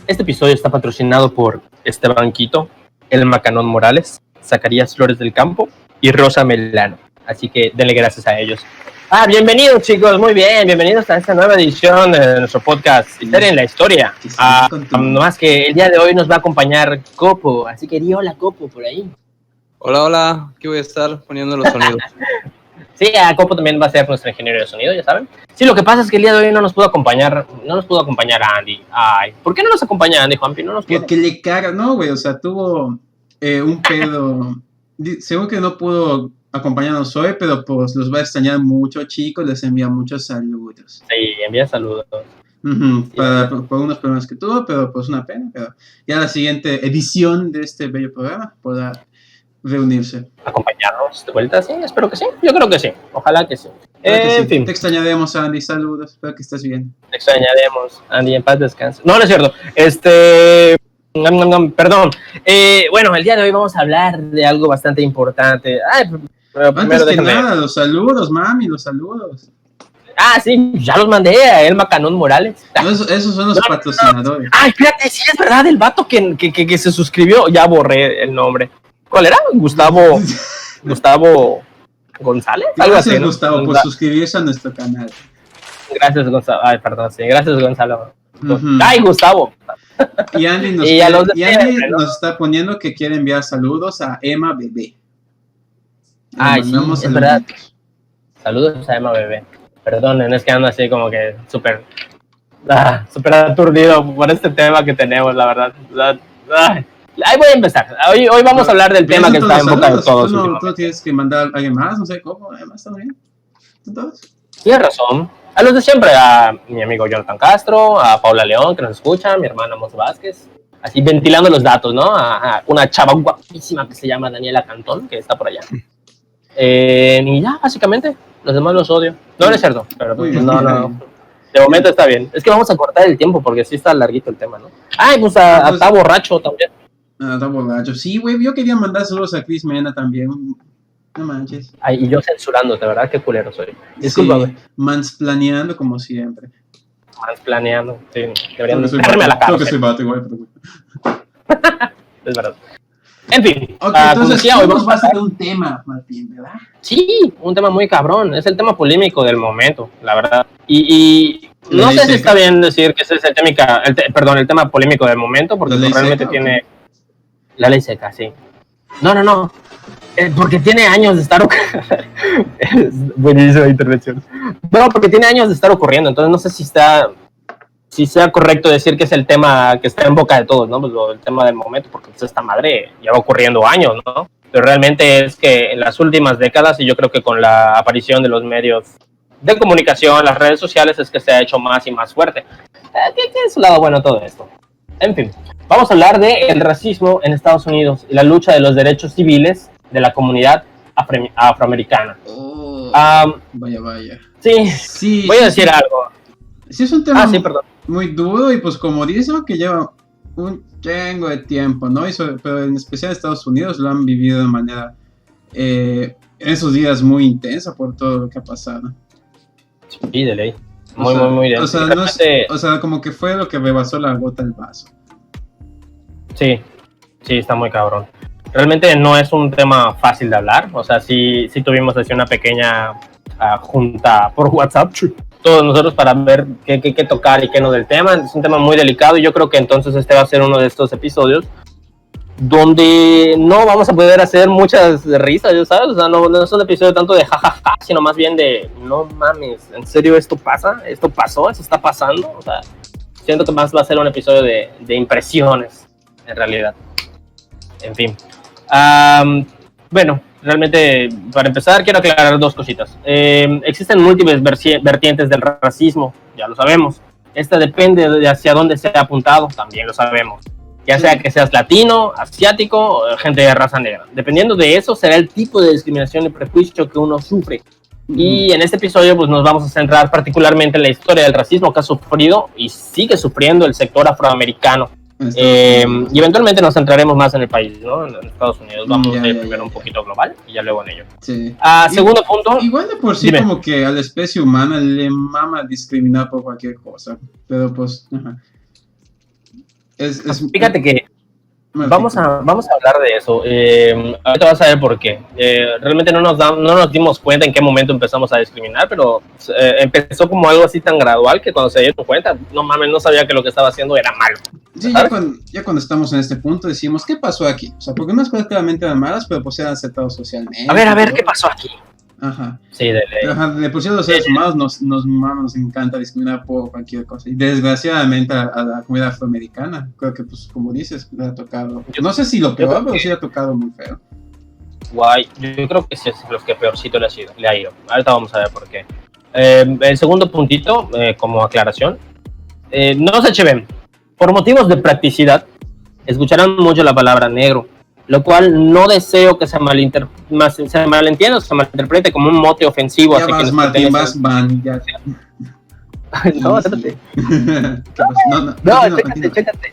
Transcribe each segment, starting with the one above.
Este episodio está patrocinado por Esteban Quito, Elma Canón Morales, Zacarías Flores del Campo y Rosa Melano. Así que denle gracias a ellos. Bienvenidos chicos, muy bien, bienvenidos a esta nueva edición de nuestro podcast Historia en la Historia. Nomás que el día de hoy nos va a acompañar Copo, así que di hola Copo por ahí. Hola, aquí voy a estar poniendo los sonidos. Sí, a Copo también va a ser nuestro ingeniero de sonido, ya saben. Sí, lo que pasa es que el día de hoy no nos pudo acompañar Andy. Ay, ¿por qué no nos acompaña Andy, Juanpi? No nos quiere. Porque le caga, no, güey, o sea, tuvo un pedo. Seguro que no pudo acompañarnos hoy, pero pues los va a extrañar mucho, chicos, les envía muchos saludos. Sí, envía saludos. Por unos problemas que tuvo, pero pues una pena, pero ya la siguiente edición de este bello programa podrá reunirse. ¿Acompañarnos de vuelta? Sí, espero que sí. Yo creo que sí. Ojalá que sí. En fin. Te extrañaremos, Andy. Saludos. Espero que estés bien. Te extrañaremos, Andy. En paz descanse. No es cierto. Perdón. Bueno, el día de hoy vamos a hablar de algo bastante importante. Antes que nada, los saludos, mami, los saludos. Sí, ya los mandé a Elma Canón Morales. Esos son los patrocinadores. Fíjate, sí es verdad, el vato que se suscribió. Ya borré el nombre. ¿Cuál era? Gustavo González. Gracias, así, Gustavo, por suscribirse a nuestro canal. Gracias, Gonzalo. Perdón, sí. Gracias, Gonzalo. Gustavo. Y Andy nos está poniendo que quiere enviar saludos a Emma Bebé. Sí, es verdad. Saludos a Emma Bebé. Perdonen, es que ando así como que súper aturdido por este tema que tenemos, la verdad. Ahí voy a empezar. Hoy vamos a hablar del tema que está en boca de todos. Tú tienes que mandar a alguien más, no sé cómo, además también. ¿Todos? Tienes razón. A los de siempre, a mi amigo Jonathan Castro, a Paula León, que nos escucha, a mi hermana Mos Vázquez. Así ventilando los datos, ¿no? A una chava guapísima que se llama Daniela Cantón, que está por allá. Y ya, básicamente, los demás los odio. No es cierto, pero no. De momento está bien. Es que vamos a cortar el tiempo porque sí está larguito el tema, ¿no? Pues está borracho también. Está borracho. Sí, güey, yo quería mandar saludos a Chris Mena también. No manches. Y yo censurándote, ¿verdad? Qué culero soy. Discúlpame. Sí, mansplaneando como siempre. Mansplaneando, sí. Deberían darme a la cara. Creo que soy vato igual, pero... Es verdad. En fin. Entonces, hoy vamos a hacer un tema, Martín, ¿verdad? Sí, un tema muy cabrón. Es el tema polémico del momento, la verdad. Y no sé si está bien decir que ese es el tema polémico del momento, porque realmente tiene... La ley seca, sí. No. Porque tiene años de estar buenísima intervención. No, porque tiene años de estar ocurriendo, entonces no sé si sea correcto decir que es el tema que está en boca de todos, ¿no? Pues el tema del momento, porque pues esta madre lleva ocurriendo años, ¿no? Pero realmente es que en las últimas décadas, y yo creo que con la aparición de los medios de comunicación, las redes sociales, es que se ha hecho más y más fuerte. ¿Qué es su lado bueno todo esto? En fin, vamos a hablar del racismo en Estados Unidos y la lucha de los derechos civiles de la comunidad afroamericana. Vaya. Sí, voy a decir algo. Sí, es un tema muy duro y pues como dice, que lleva un chingo de tiempo, ¿no? Pero en especial Estados Unidos lo han vivido de manera, en esos días muy intensa por todo lo que ha pasado. Sí, de ley. Muy de ley. O sea, como que fue lo que rebasó la gota del vaso. Sí, está muy cabrón. Realmente no es un tema fácil de hablar, o sea, sí tuvimos así una pequeña junta por WhatsApp, todos nosotros para ver qué tocar y qué no del tema. Es un tema muy delicado y yo creo que entonces este va a ser uno de estos episodios donde no vamos a poder hacer muchas risas, ¿sabes? O sea, no es un episodio tanto de jajaja, sino más bien de no mames, ¿en serio esto pasa? ¿Esto pasó? ¿Eso está pasando? O sea, siento que más va a ser un episodio de impresiones, en realidad. En fin. Bueno, realmente, para empezar, quiero aclarar dos cositas. Existen múltiples vertientes del racismo, ya lo sabemos. Esta depende de hacia dónde se ha apuntado, también lo sabemos. Ya sea que seas latino, asiático o gente de raza negra. Dependiendo de eso, será el tipo de discriminación y prejuicio que uno sufre. Y en este episodio pues, nos vamos a centrar particularmente en la historia del racismo que ha sufrido y sigue sufriendo el sector afroamericano. Y eventualmente nos centraremos más en el país, ¿no? En Estados Unidos. Vamos a ir primero un poquito global y ya luego en ello. Sí. Segundo punto. Igual de por sí, dime. Como que a la especie humana le mama discriminar por cualquier cosa. Pero pues. Ajá. Fíjate que vamos a hablar de eso. Ahorita vas a ver por qué. Realmente no nos dimos cuenta en qué momento empezamos a discriminar, pero empezó como algo así tan gradual que cuando se dieron cuenta, no mames, no sabía que lo que estaba haciendo era malo. Sí, ya cuando estamos en este punto decimos, ¿qué pasó aquí? O sea, porque unas cosas claramente eran malas, pero pues eran aceptados socialmente. A ver, ¿qué pasó aquí? Ajá. Sí, de ley. Ajá, de por sí los seres humanos nos encanta discriminar por cualquier cosa. Y desgraciadamente a la comunidad afroamericana, creo que, pues, como dices, le ha tocado. No sé si lo peor, pero sí le ha tocado muy feo. Guay, yo creo que sí es los que peorcito le ha ido. Ahorita vamos a ver por qué. El segundo puntito, como aclaración, no se cheven. Por motivos de practicidad, escucharán mucho la palabra negro, lo cual no deseo que se malentienda o se malinterprete como un mote ofensivo. Ya así vas, que Martín, van, ya. No, espérate. No, chécate.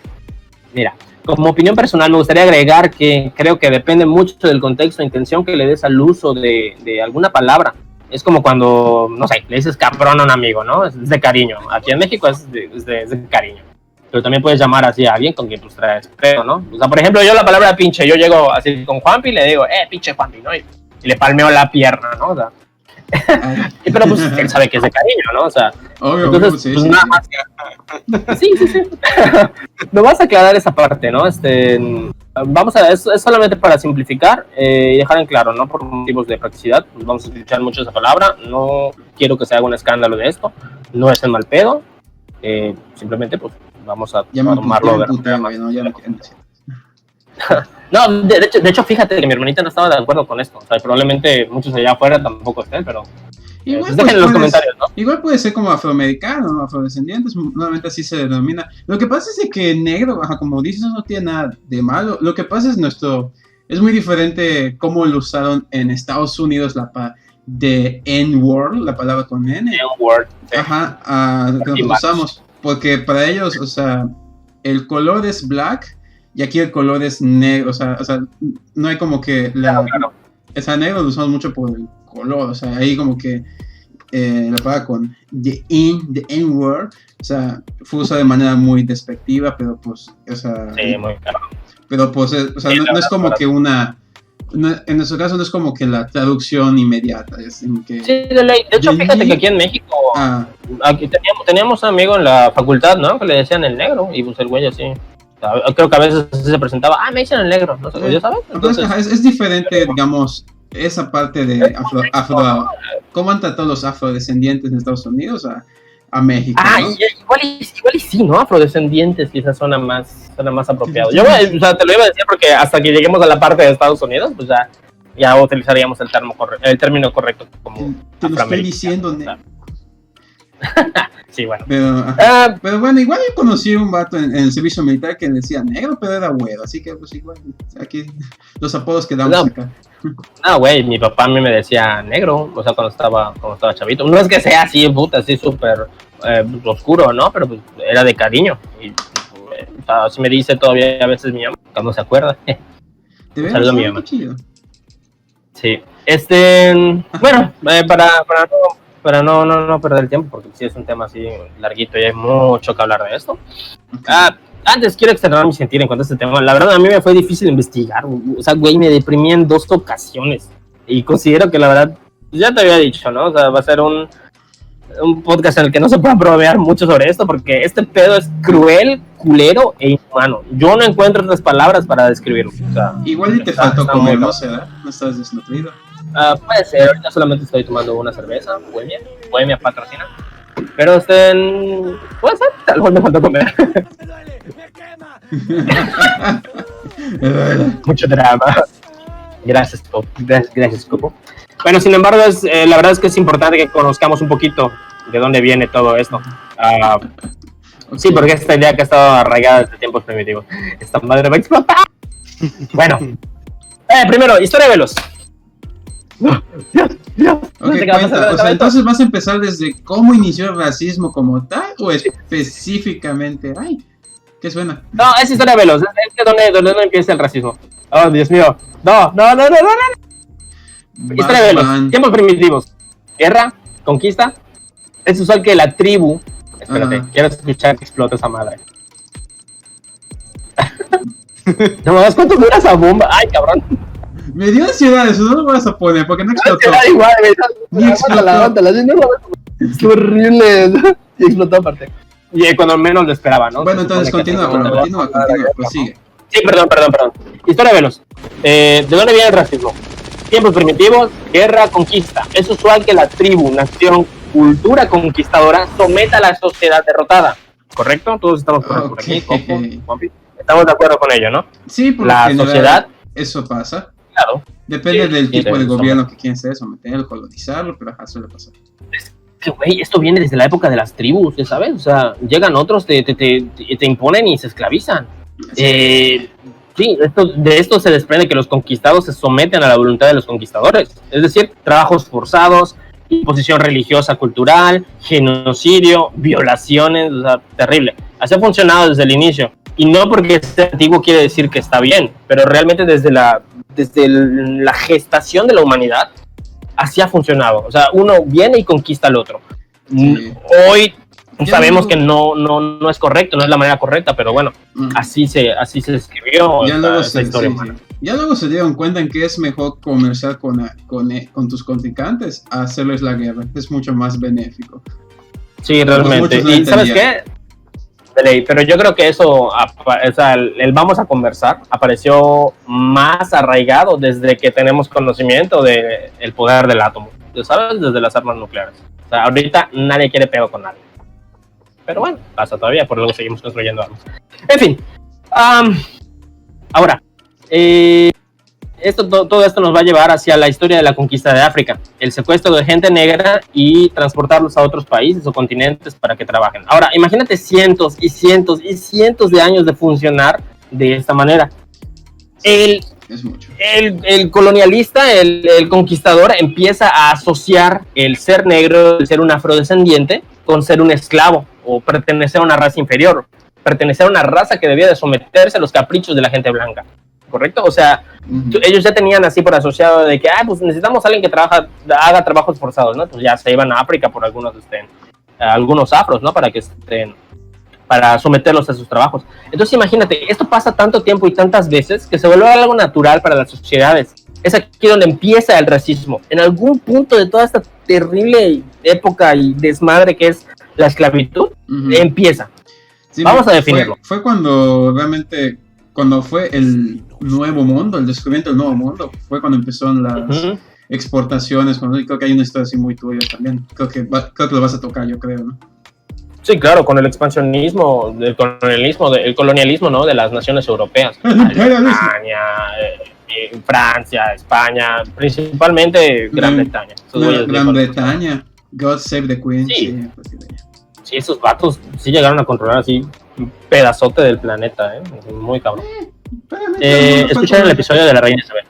Mira, como opinión personal me gustaría agregar que creo que depende mucho del contexto e intención que le des al uso de alguna palabra. Es como cuando, no sé, le dices cabrón a un amigo, ¿no? Es de cariño. Aquí en México es de cariño. Pero también puedes llamar así a alguien con quien tú traes pedo, ¿no? O sea, por ejemplo, yo la palabra pinche, yo llego así con Juanpi y le digo, pinche Juanpi, ¿no? Y le palmeo la pierna, ¿no? O sea, pero pues él sabe que es de cariño, ¿no? O sea, obvio, entonces, sí, pues sí, nada más. Sí. No vas a aclarar esa parte, ¿no? Vamos a ver, es solamente para simplificar y dejar en claro, ¿no? Por motivos de practicidad, pues vamos a escuchar mucho esa palabra. No quiero que se haga un escándalo de esto. No es el mal pedo. Simplemente, pues, vamos a tomarlo. No, de hecho, fíjate que mi hermanita no estaba de acuerdo con esto. O sea, probablemente muchos allá afuera tampoco estén, pero igual, dejen en los comentarios, ¿no? Igual puede ser como afroamericano, ¿no? Afrodescendientes, normalmente así se denomina. Lo que pasa es que negro, como dices, no tiene nada de malo. Lo que pasa es muy diferente cómo lo usaron en Estados Unidos de N-word, la palabra con N. N-word. Ajá, que nosotros usamos. Porque para ellos, o sea, el color es black y aquí el color es negro. O sea no hay como que Claro. Esa negro lo usamos mucho por el color. O sea, ahí como que la palabra con the N-word, o sea, fue usada de manera muy despectiva, pero pues, o sea. Sí, muy claro. Pero pues, o sea, no es como que en nuestro caso no es como que la traducción inmediata. Es en que, sí, de ley. De hecho, fíjate que aquí en México aquí teníamos un amigo en la facultad, ¿no? Que le decían el negro y pues el güey así. Creo que a veces se presentaba, me dicen el negro, no sé, ¿ya sabes? Entonces, es diferente, digamos, esa parte de cómo han tratado los afrodescendientes en Estados Unidos a México, ¿no? igual y sí, ¿no? Afrodescendientes quizás suena más apropiado. Yo, o sea, te lo iba a decir porque hasta que lleguemos a la parte de Estados Unidos, pues ya utilizaríamos el término correcto como te lo estoy diciendo, ¿no? Sí, bueno. Pero bueno, igual yo conocí un vato en el servicio militar que decía negro, pero era güero, así que pues igual, aquí los apodos que damos acá. Güey, mi papá a mí me decía negro, o sea, cuando estaba chavito. No es que sea así, puta, así súper oscuro, ¿no? Pero pues era de cariño. Y o sea, así me dice todavía a veces mi mamá, cuando se acuerda. ¿Te saludo a mi mamá. Chido? Sí. Bueno, para no perder el tiempo, porque si es un tema así larguito y hay mucho que hablar de esto. Okay. Antes quiero externar mi sentir en cuanto a este tema. La verdad, a mí me fue difícil investigar. O sea, güey, me deprimí en 2 ocasiones. Y considero que la verdad, ya te había dicho, ¿no? O sea, va a ser un podcast en el que no se pueda bromear mucho sobre esto, porque este pedo es cruel, culero e inhumano. Yo no encuentro otras palabras para describirlo. O sea, igual y te faltó comer, no sé, no estás desnutrido. Puede ser, ahorita solamente estoy tomando una cerveza, Bohemia patrocina. Pero puede ser, tal vez me faltó comer. Mucho drama. Gracias, Copo. Bueno, sin embargo, la verdad es que es importante que conozcamos un poquito de dónde viene todo esto. Okay. Sí, porque esta idea que ha estado arraigada desde tiempos primitivos. Esta madre va a explotar. Bueno, primero, historia de Velos. Dios. Okay, cuenta, o sea, entonces vas a empezar desde cómo inició el racismo como tal o específicamente. Ay, ¿qué suena? No, es historia de Velos. Es donde empieza el racismo. Oh, Dios mío. No. Historia de Velos. Tiempos primitivos. Guerra, conquista. Es usual que la tribu. Espérate, quiero escuchar que explota esa madre. No mames, ¿cuánto dura esa bomba? Ay, cabrón. Me dio ansiedad eso, no lo vas a poner porque no explotó. Da igual, Ni explotó. Es horrible. Y explotó aparte. Y cuando menos lo esperaba, ¿no? Bueno, entonces continúa, prosigue. Sí, perdón. Historia veloz. ¿De dónde viene el racismo? Tiempos primitivos, guerra, conquista. Es usual que la tribu, nación, cultura conquistadora someta a la sociedad derrotada. ¿Correcto? Todos estamos por aquí. Juanpi. Estamos de acuerdo con ello, ¿no? Sí, porque la sociedad. Eso pasa. Claro. Depende del tipo de gobierno que quieren ser, someterlo, colonizarlo, pero suele pasar. Que, güey, esto viene desde la época de las tribus, ¿sabes? O sea, llegan otros, te imponen y se esclavizan. Sí, de esto se desprende que los conquistados se someten a la voluntad de los conquistadores. Es decir, trabajos forzados, imposición religiosa, cultural, genocidio, violaciones, o sea, terrible. Así ha funcionado desde el inicio. Y no porque sea antiguo quiere decir que está bien, pero realmente desde la gestación de la humanidad, así ha funcionado. O sea, uno viene y conquista al otro. Sí. Hoy sabemos que no es correcto, no es la manera correcta, pero bueno, así se escribió esta historia humana. Ya luego se dieron cuenta en que es mejor comerciar con tus contrincantes a hacerles la guerra. Es mucho más benéfico. Sí, realmente. ¿Y sabes qué? Pero yo creo que eso, o sea, el vamos a conversar, apareció más arraigado desde que tenemos conocimiento del poder del átomo, ¿sabes? Desde las armas nucleares. O sea, ahorita nadie quiere pegar con nadie. Pero bueno, pasa todavía, por luego seguimos construyendo armas. En fin, ahora, todo esto nos va a llevar hacia la historia de la conquista de África, el secuestro de gente negra y transportarlos a otros países o continentes para que trabajen. Ahora, imagínate cientos y cientos y cientos de años de funcionar de esta manera. Es mucho. El colonialista, el conquistador, empieza a asociar el ser negro, el ser un afrodescendiente, con ser un esclavo o pertenecer a una raza inferior, pertenecer a una raza que debía de someterse a los caprichos de la gente blanca. ¿Correcto? O sea, ellos ya tenían así por asociado de que, pues necesitamos a alguien que haga trabajos forzados, ¿no? Pues ya se iban a África por algunos afros, ¿no? Para someterlos a sus trabajos. Entonces imagínate, esto pasa tanto tiempo y tantas veces que se vuelve algo natural para las sociedades. Es aquí donde empieza el racismo. En algún punto de toda esta terrible época y desmadre que es la esclavitud, empieza. Sí, vamos a definirlo. Fue cuando realmente, cuando fue el nuevo mundo, el descubrimiento del nuevo mundo, fue cuando empezaron las exportaciones. Y creo que hay una historia así muy tuya también. Creo que lo vas a tocar, yo creo, ¿no? Sí, claro, con el expansionismo, el colonialismo, ¿no? De las naciones europeas. Alemania, Francia, España, principalmente Gran Bretaña. Gran Bretaña, God Save the Queen. Sí, esos vatos sí llegaron a controlar así un pedazote del planeta, muy cabrón. Escucharon el episodio de la Reina Isabel.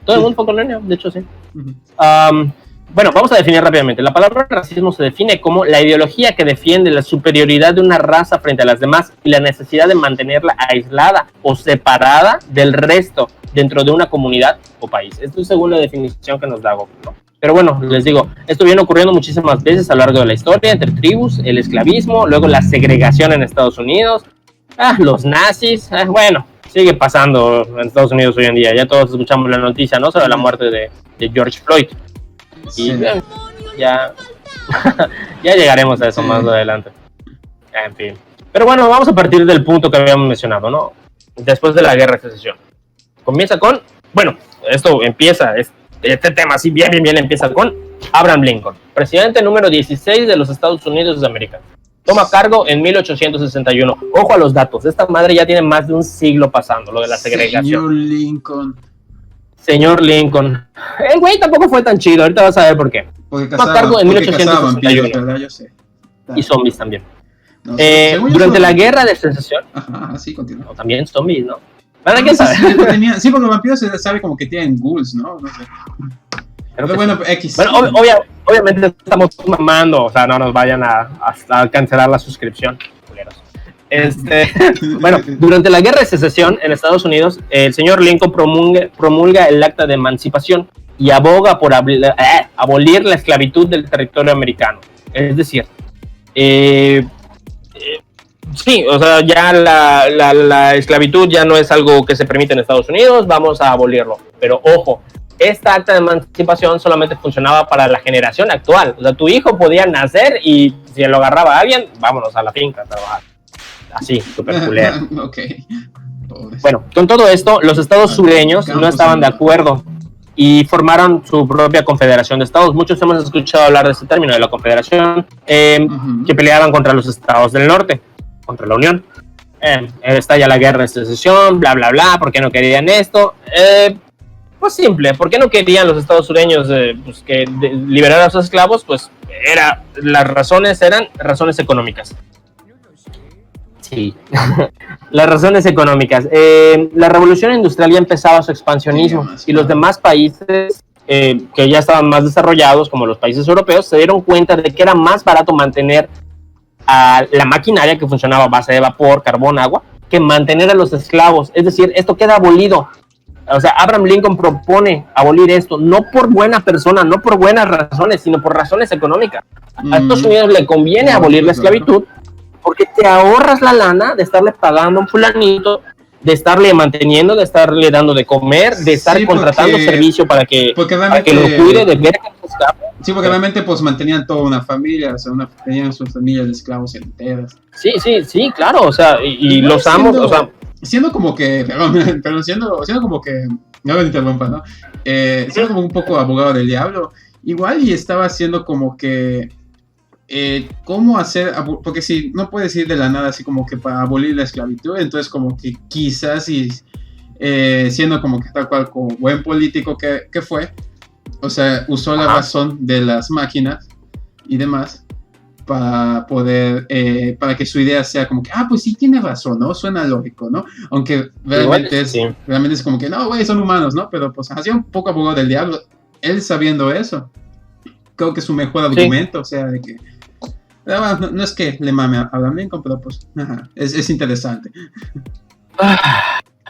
Todo el mundo fue colonia, de hecho sí. Bueno, vamos a definir rápidamente. La palabra racismo se define como la ideología que defiende la superioridad de una raza frente a las demás y la necesidad de mantenerla aislada o separada del resto dentro de una comunidad o país. Esto es según la definición que nos da Google, ¿no? Pero bueno, les digo, esto viene ocurriendo muchísimas veces a lo largo de la historia, entre tribus, el esclavismo, luego la segregación en Estados Unidos, los nazis, bueno, sigue pasando en Estados Unidos hoy en día. Ya todos escuchamos la noticia, ¿no? Sobre la muerte de George Floyd. Y ya llegaremos a eso más adelante. En fin. Pero bueno, vamos a partir del punto que habíamos mencionado, ¿no? Después de la guerra de secesión. Comienza con, bueno, esto empieza, este tema así bien empieza con Abraham Lincoln, presidente número 16 de los Estados Unidos de América. Toma cargo en 1861. Ojo a los datos, esta madre ya tiene más de un siglo pasando, lo de la segregación. Señor Lincoln. El güey tampoco fue tan chido, ahorita vas a ver por qué. Toma cargo en 1861. Yo sé. Y zombies también. No, durante la guerra de secesión. Ajá, sí, continúa. No, también zombies, ¿no? ¿Quién sabe? Sí, porque los vampiros se sabe como que tienen ghouls, ¿no? No sé. Pero bueno, X. Bueno, obviamente estamos mamando, o sea, no nos vayan a cancelar la suscripción, culeros. Bueno, durante la guerra de secesión en Estados Unidos, el señor Lincoln promulga el acta de emancipación y aboga por abolir la esclavitud del territorio americano. Es decir, Sí, o sea, ya la esclavitud ya no es algo que se permite en Estados Unidos, vamos a abolirlo. Pero ojo, esta acta de emancipación solamente funcionaba para la generación actual. O sea, tu hijo podía nacer y si lo agarraba a alguien, vámonos a la finca a trabajar. Así, súper culero. Ok. Pobres. Bueno, con todo esto, los estados sureños no estaban de acuerdo y formaron su propia confederación de estados. Muchos hemos escuchado hablar de este término, de la confederación, que peleaban contra los estados del norte, contra la Unión. Estalla la guerra de secesión, bla, bla, bla, ¿por qué no querían esto? Pues simple, ¿por qué no querían los estados sureños pues liberar a sus esclavos? Pues las razones eran razones económicas. Sí, las razones económicas. La revolución industrial ya empezaba su expansionismo y los demás países que ya estaban más desarrollados, como los países europeos, se dieron cuenta de que era más barato mantener a la maquinaria que funcionaba a base de vapor, carbón, agua, que mantener a los esclavos. Es decir, esto queda abolido. O sea, Abraham Lincoln propone abolir esto, no por buena persona, no por buenas razones, sino por razones económicas. A Estados Unidos le conviene abolir la esclavitud porque te ahorras la lana de estarle pagando a un fulanito, de estarle manteniendo, de estarle dando de comer, de estar contratando servicio para que lo cuide, de ver que se escapa. Sí, porque realmente pues mantenían toda una familia, o sea, tenían sus familias de esclavos enteras. Sí, claro, o sea, y los amos, o sea... Siendo como que, perdón, siendo como que, no me interrumpa, ¿no? Siendo como un poco abogado del diablo, igual y estaba haciendo como que... cómo hacer, porque si no puedes ir de la nada así como que para abolir la esclavitud, entonces como que quizás y siendo como que tal cual como buen político que fue, o sea, usó la razón de las máquinas y demás para poder, para que su idea sea como que, pues sí tiene razón, ¿no? Suena lógico, ¿no? Aunque realmente, realmente es como que, no, güey, son humanos, ¿no? Pero pues hacía un poco abogado del diablo, él sabiendo eso, creo que es su mejor argumento, o sea, de que no es que le mame a Abraham Lincoln, pero pues es interesante.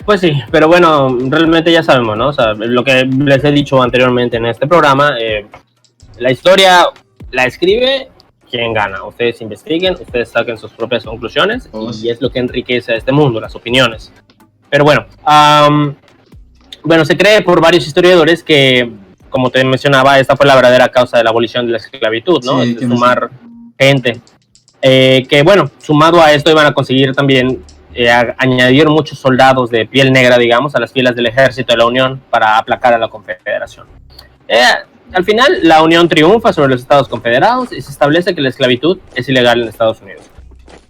Pues sí, pero bueno, realmente ya sabemos, ¿no? O sea, lo que les he dicho anteriormente en este programa, la historia la escribe quien gana. Ustedes investiguen, ustedes saquen sus propias conclusiones y es lo que enriquece a este mundo, las opiniones. Pero bueno, se cree por varios historiadores que, como te mencionaba, esta fue la verdadera causa de la abolición de la esclavitud, ¿no? Sí, sumar gente. Que bueno, sumado a esto iban a conseguir también añadir muchos soldados de piel negra, digamos, a las filas del ejército de la Unión para aplacar a la Confederación. Al final, la Unión triunfa sobre los Estados Confederados y se establece que la esclavitud es ilegal en Estados Unidos.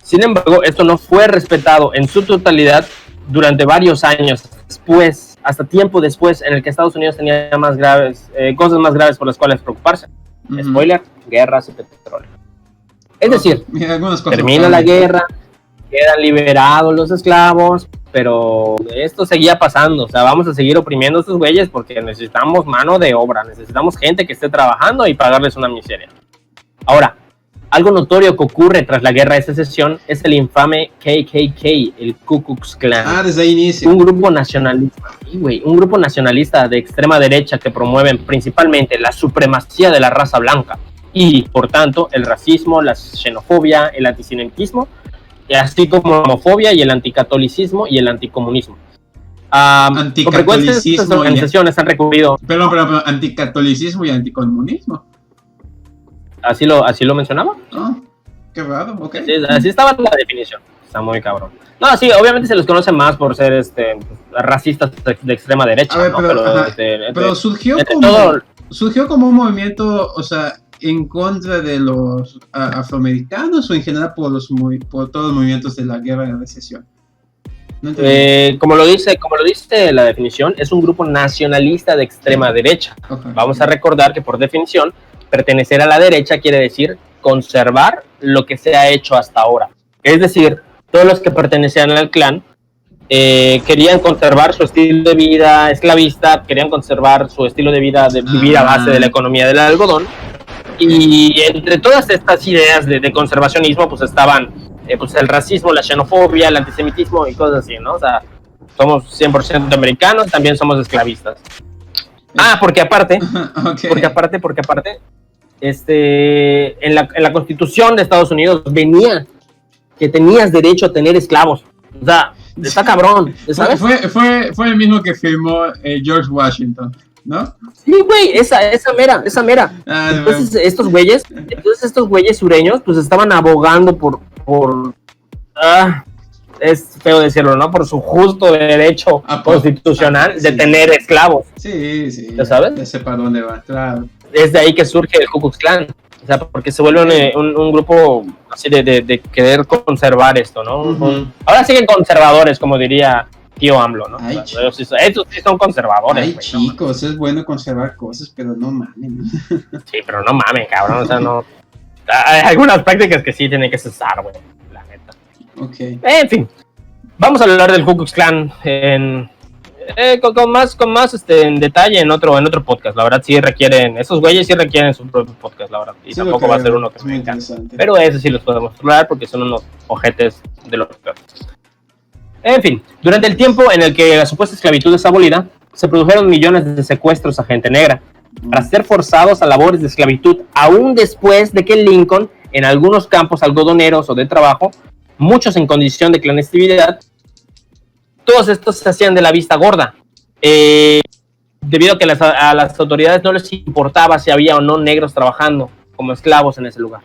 Sin embargo, esto no fue respetado en su totalidad durante varios años después, hasta tiempo después, en el que Estados Unidos tenía cosas más graves por las cuales preocuparse. Spoiler, guerras y petróleo. Es decir, termina la guerra, quedan liberados los esclavos, pero esto seguía pasando. O sea, vamos a seguir oprimiendo a estos güeyes porque necesitamos mano de obra, necesitamos gente que esté trabajando y pagarles una miseria. Ahora, algo notorio que ocurre tras la guerra de secesión es el infame KKK, el Ku Klux Klan. Desde el inicio. Un grupo nacionalista de extrema derecha que promueven principalmente la supremacía de la raza blanca y, por tanto, el racismo, la xenofobia, el antisemitismo, así como la homofobia y el anticatolicismo y el anticomunismo. Con frecuencia estas organizaciones han recurrido... Perdón, anticatolicismo y anticomunismo. ¿Así lo mencionaba? Qué raro, ok. Así estaba la definición. Está muy cabrón. No, sí, obviamente se les conoce más por ser racistas de extrema derecha. A ver, pero surgió como un movimiento, o sea, en contra de los afroamericanos o en general por todos los movimientos de la guerra de recesión. No como lo dice la definición, es un grupo nacionalista de extrema derecha. Okay. Vamos a recordar que por definición pertenecer a la derecha quiere decir conservar lo que se ha hecho hasta ahora. Es decir, todos los que pertenecían al clan querían conservar su estilo de vida esclavista, querían conservar su estilo de vida de vivir a base de la economía del algodón. Y entre todas estas ideas de conservacionismo, pues estaban pues el racismo, la xenofobia, el antisemitismo y cosas así, ¿no? O sea, somos 100% americanos, también somos esclavistas. Porque aparte, en la Constitución de Estados Unidos venía que tenías derecho a tener esclavos. O sea, está cabrón, ¿sabes? Fue el mismo que firmó George Washington, ¿no? Sí, güey, esa mera. Ah, Entonces estos güeyes sureños, pues estaban abogando por es feo decirlo, ¿no? Por su justo derecho constitucional de tener esclavos. Sí. ¿Ya sabes? Ya sé para dónde va, claro. Es de ahí que surge el Ku Klux Klan. O sea, porque se vuelve un grupo así de querer conservar esto, ¿no? Uh-huh. Ahora siguen conservadores, como diría tío AMLO, ¿no? Ay, Estos sí son conservadores. Ay, güey, chicos, es bueno conservar cosas, pero no mames. Sí, pero no mames, cabrón, o sea, no... Hay algunas prácticas que sí tienen que cesar, güey, la neta. Ok. En fin, vamos a hablar del Ku Klux Klan con más en detalle en otro podcast. La verdad, esos güeyes sí requieren su propio podcast, la verdad. Y sí, tampoco va a ser uno que me encanta. Pero eso sí los podemos hablar porque son unos ojetes de los peores. En fin, durante el tiempo en el que la supuesta esclavitud es abolida, se produjeron millones de secuestros a gente negra para ser forzados a labores de esclavitud, aún después de que Lincoln, en algunos campos algodoneros o de trabajo, muchos en condición de clandestinidad, todos estos se hacían de la vista gorda, debido a que a las autoridades no les importaba si había o no negros trabajando como esclavos en ese lugar.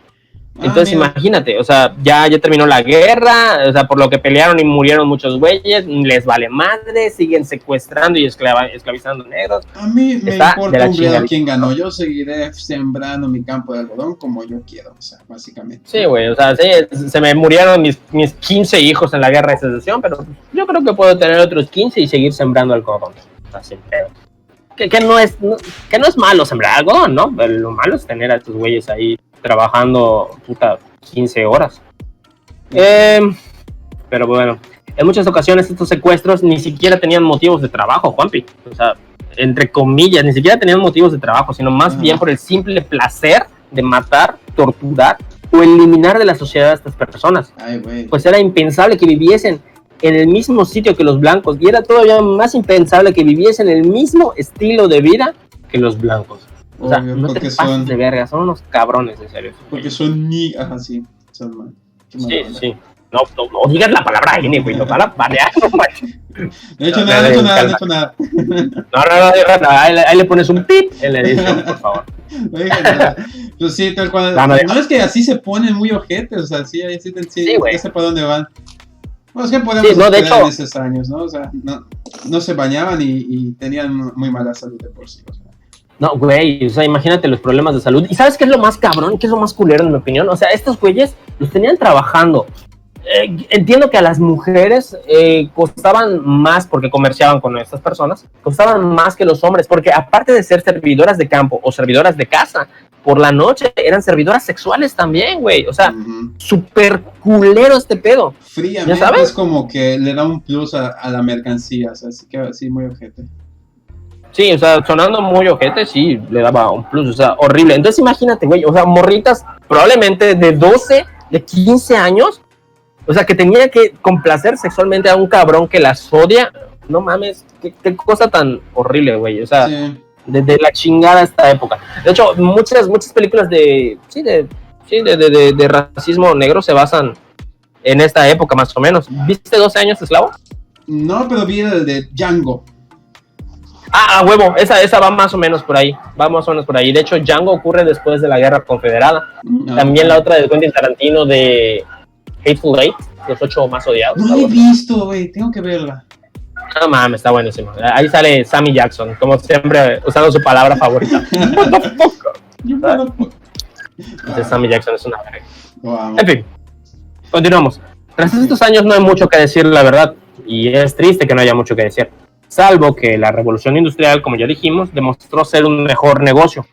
Entonces imagínate, o sea, ya terminó la guerra, o sea, por lo que pelearon y murieron muchos güeyes, les vale madre, siguen secuestrando y esclavizando negros. A mí me importa un bledo quién ganó, yo seguiré sembrando mi campo de algodón como yo quiero, o sea, básicamente. Sí, güey, o sea, sí, se me murieron mis 15 hijos en la guerra de secesión, pero yo creo que puedo tener otros 15 y seguir sembrando algodón, o sea, sin pedo. Que no es malo sembrar algodón, ¿no? Lo malo es tener a estos güeyes ahí trabajando 15 horas. Pero bueno, en muchas ocasiones estos secuestros ni siquiera tenían motivos de trabajo, Juanpi. O sea, entre comillas, ni siquiera tenían motivos de trabajo, sino más bien por el simple placer de matar, torturar o eliminar de la sociedad a estas personas. Ay, güey. Pues era impensable que viviesen en el mismo sitio que los blancos, y era todavía más impensable que viviesen el mismo estilo de vida que los blancos. O sea, obvio, no te pases de verga, son unos cabrones, en serio. Porque son ni... Ajá, sí, son mal. Sí. No digas la palabra N, güey, nos van a banear, no manches. No he hecho nada. No, ahí le pones un pip en la edición, por favor. Pues sí, tal cual. No es que así se ponen muy ojetes, o sea, sí, ya sé para dónde van. Bueno, es que podemos esperar en esos años, ¿no? O sea, no se bañaban y tenían muy mala salud de por sí, o sea. No, güey, o sea, imagínate los problemas de salud. ¿Y sabes qué es lo más cabrón? ¿Qué es lo más culero, en mi opinión? O sea, estos güeyes los tenían trabajando. Entiendo que a las mujeres costaban más porque comerciaban con estas personas, costaban más que los hombres, porque aparte de ser servidoras de campo o servidoras de casa, por la noche eran servidoras sexuales también, güey. O sea, súper culero este pedo. Fríamente es como que le da un plus a la mercancía, o sea, así que así muy ojete. Sí, o sea, sonando muy ojete, sí, le daba un plus, o sea, horrible. Entonces imagínate, güey, o sea, morritas probablemente de 12, de 15 años, o sea, que tenía que complacer sexualmente a un cabrón que las odia. No mames, qué cosa tan horrible, güey, o sea, desde la chingada esta época. De hecho, muchas películas de racismo negro se basan en esta época, más o menos. ¿Viste 12 años de esclavo? No, pero vi el de Django. Ah, huevo, esa va más o menos por ahí. De hecho, Django ocurre después de la Guerra Confederada. También la otra de Quentin Tarantino de Hateful Eight, los 8 más odiados. No la he visto, güey, tengo que verla. No mames, está buenísimo. Ahí sale Sammy Jackson, como siempre, usando su palabra favorita. What the fuck? Sammy Jackson es una verga. Wow. En fin, continuamos. Tras estos años no hay mucho que decir, la verdad, y es triste que no haya mucho que decir. Salvo que la revolución industrial, como ya dijimos, demostró ser un mejor negocio.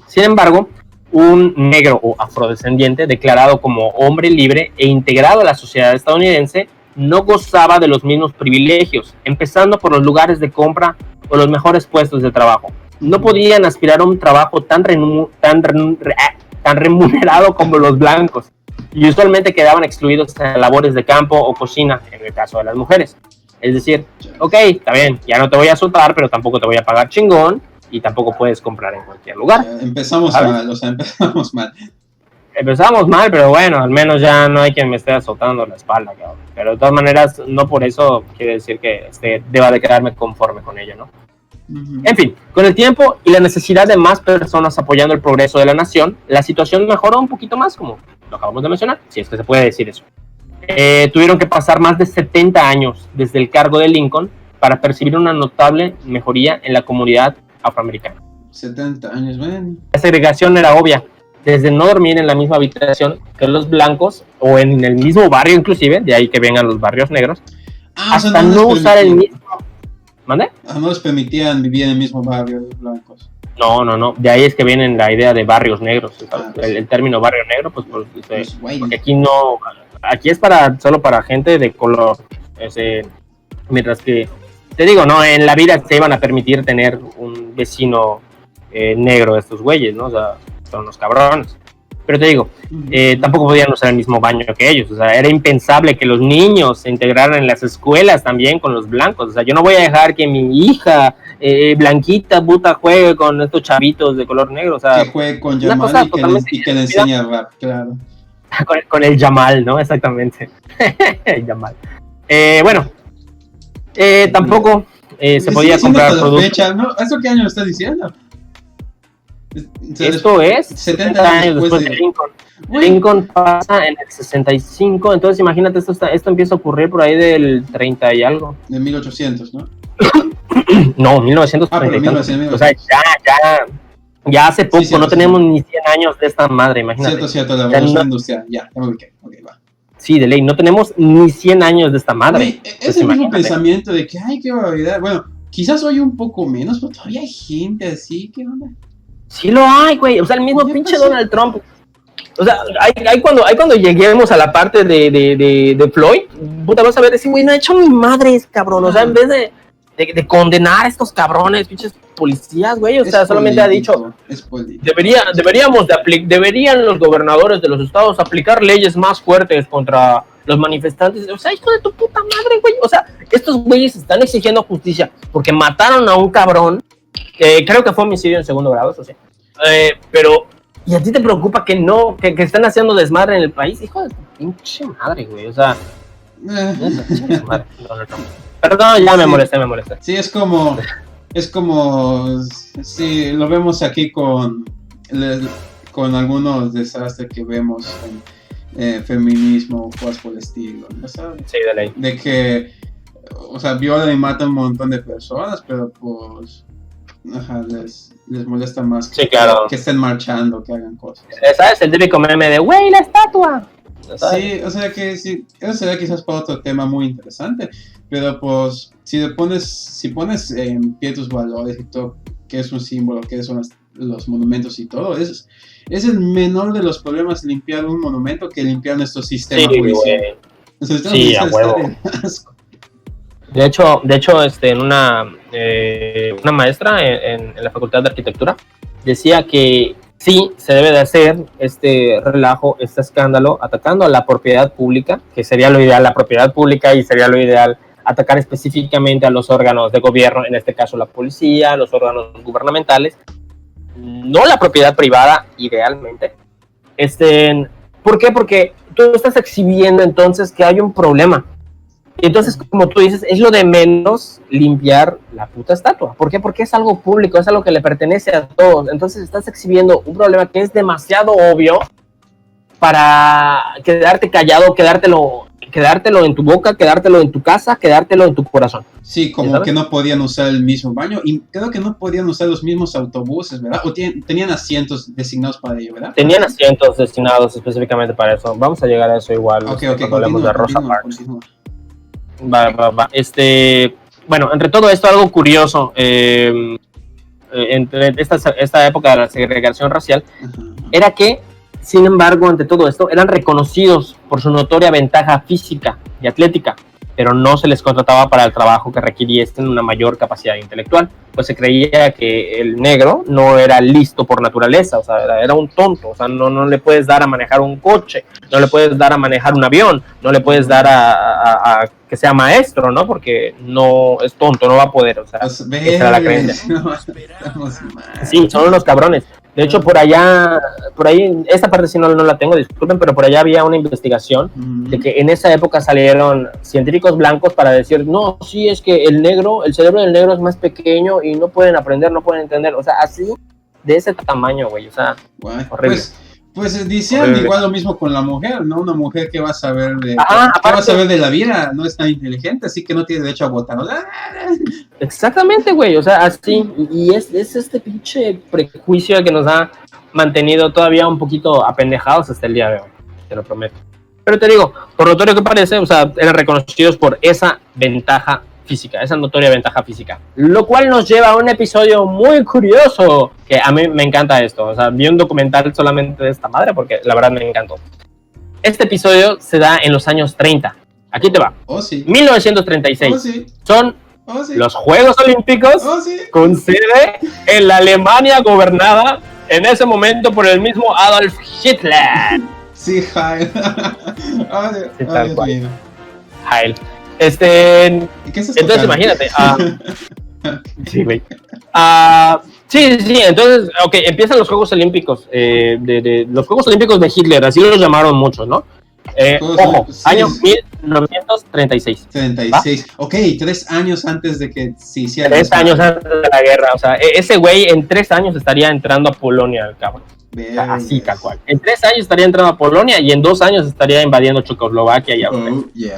Sin embargo, un negro o afrodescendiente declarado como hombre libre e integrado a la sociedad estadounidense no gozaba de los mismos privilegios, empezando por los lugares de compra o los mejores puestos de trabajo. No podían aspirar a un trabajo tan remunerado como los blancos, y usualmente quedaban excluidos en labores de campo o cocina, en el caso de las mujeres. Es decir, ok, está bien, ya no te voy a soltar, pero tampoco te voy a pagar chingón y tampoco puedes comprar en cualquier lugar. Empezamos mal. Empezamos mal, pero bueno, al menos ya no hay quien me esté azotando la espalda, cabrón. Pero de todas maneras, no por eso quiere decir que deba de quedarme conforme con ello, ¿no? En fin, con el tiempo y la necesidad de más personas apoyando el progreso de la nación, la situación mejoró un poquito más, como lo acabamos de mencionar, si es que se puede decir eso. Tuvieron que pasar más de 70 años desde el cargo de Lincoln para percibir una notable mejoría en la comunidad afroamericana. 70 años, bueno. La segregación era obvia, desde no dormir en la misma habitación que los blancos, o en el mismo barrio inclusive, de ahí que vengan los barrios negros, hasta no usar el mismo... ¿Mande? No les permitían vivir en el mismo barrio de los blancos. No, de ahí es que viene la idea de barrios negros, el término barrio negro, pues porque aquí no, aquí es solo para gente de color, mientras que, te digo, no, en la vida se iban a permitir tener un vecino negro de estos güeyes, ¿no? O sea, son unos cabrones. Pero te digo, tampoco podían usar el mismo baño que ellos, o sea, era impensable que los niños se integraran en las escuelas también con los blancos, o sea, yo no voy a dejar que mi hija blanquita, puta, juegue con estos chavitos de color negro, o sea... Que juegue con Jamal y que le enseñe a rap, claro. con el Jamal, ¿no? Exactamente. El Jamal. Bueno, tampoco se podía comprar productos... Fecha, ¿no? ¿Eso qué año estás diciendo? Esto es 70 años después de Lincoln. Lincoln pasa en el 65, entonces imagínate, esto empieza a ocurrir por ahí del 30 y algo. De 1800, ¿no? No, 1930. O sea, ya hace poco, sí, no tenemos ni 100 años de esta madre, imagínate. Cierto, la revolución industrial, ya me ubiqué, va. Sí, de ley, no tenemos ni 100 años de esta madre. Es el mismo pensamiento de que, ay, qué barbaridad. Bueno, quizás hoy un poco menos, pero todavía hay gente así, ¿qué onda? Sí lo hay, güey, o sea, el mismo pinche Donald Trump. O sea, hay cuando lleguemos a la parte de Floyd, puta, vas a ver, ese güey no ha hecho ni madres, cabrón. O sea, en vez de condenar a estos cabrones, pinches policías, güey, o sea, solamente ha dicho, deberían los gobernadores de los estados aplicar leyes más fuertes contra los manifestantes. O sea, hijo de tu puta madre, güey. O sea, estos güeyes están exigiendo justicia porque mataron a un cabrón. Creo que fue homicidio en segundo grado, eso sí. Pero, ¿y a ti te preocupa que están haciendo desmadre en el país? Hijo de tu pinche madre, güey. O sea, perdón, ya me molesté. Sí, es como, sí, lo vemos aquí con algunos desastres que vemos en feminismo o cosas por el estilo, ¿no sabes? Sí, de ley. De que, o sea, violan y matan un montón de personas, pero pues... Ajá, les molesta más que, sí, claro, que estén marchando, que hagan cosas. ¿Sabes? El típico meme de güey, la estatua. Sí, o sea que sí, eso sería quizás para otro tema muy interesante, pero pues si pones en pie tus valores y todo, que es un símbolo, que son los monumentos y todo, es el menor de los problemas limpiar un monumento que limpiar nuestro sistema judicial. Sí, a huevo. De hecho, una maestra en la Facultad de Arquitectura decía que sí se debe de hacer este relajo, este escándalo, atacando a la propiedad pública, que sería lo ideal, la propiedad pública, y sería lo ideal atacar específicamente a los órganos de gobierno, en este caso la policía, los órganos gubernamentales, no la propiedad privada, idealmente. ¿Por qué? Porque tú estás exhibiendo entonces que hay un problema. Entonces, como tú dices, es lo de menos limpiar la puta estatua. ¿Por qué? Porque es algo público, es algo que le pertenece a todos. Entonces estás exhibiendo un problema que es demasiado obvio para quedarte callado, quedártelo en tu boca, quedártelo en tu casa, quedártelo en tu corazón. Sí, como que no podían usar el mismo baño y creo que no podían usar los mismos autobuses, ¿verdad? O tenían asientos designados para ello, ¿verdad? Tenían asientos destinados específicamente para eso. Vamos a llegar a eso igual. Cuando hablemos de Rosa Parks. Continúa. Va. Bueno, entre todo esto, algo curioso, entre esta época de la segregación racial, era que, sin embargo, ante todo esto, eran reconocidos por su notoria ventaja física y atlética, pero no se les contrataba para el trabajo que requiriesen una mayor capacidad intelectual, pues se creía que el negro no era listo por naturaleza, o sea, era un tonto, o sea, no le puedes dar a manejar un coche, no le puedes dar a manejar un avión, no le puedes dar a que sea maestro, ¿no? Porque no es tonto, no va a poder, o sea, esa era la creencia. Sí, son unos cabrones. De hecho, por ahí, esta parte sí no la tengo, disculpen, pero por allá había una investigación de que en esa época salieron científicos blancos para decir, no, sí, es que el cerebro del negro es más pequeño y no pueden aprender, no pueden entender. O sea, así, de ese tamaño, güey, o sea, horrible. Pues decían igual lo mismo con la mujer, ¿no? Una mujer que va a saber de la vida, no es tan inteligente, así que no tiene derecho a votar. Exactamente, güey, o sea, así, y es este pinche prejuicio que nos ha mantenido todavía un poquito apendejados hasta el día de hoy, te lo prometo. Pero te digo, por notorio que parece, o sea, eran reconocidos por esa ventaja física, esa notoria ventaja física, lo cual nos lleva a un episodio muy curioso, que a mí me encanta esto, o sea, vi un documental solamente de esta madre porque la verdad me encantó. Este episodio se da en los años 30, aquí te va, 1936, son los Juegos Olímpicos con sede en la Alemania gobernada en ese momento por el mismo Adolf Hitler. Sí, Heil. Sí, tal cual. Heil. Entonces imagínate. Sí, güey. Sí, entonces, ok, empiezan los Juegos Olímpicos. Los Juegos Olímpicos de Hitler, así los llamaron muchos, ¿no? Ojo, año 1936. 36. ¿Va? Ok, 3 años antes de que se hiciera. 3 años antes de la guerra. O sea, ese güey en 3 años estaría entrando a Polonia, el cabrón. O sea, así, tal cual. En 3 años estaría entrando a Polonia y en 2 años estaría invadiendo Checoslovaquia y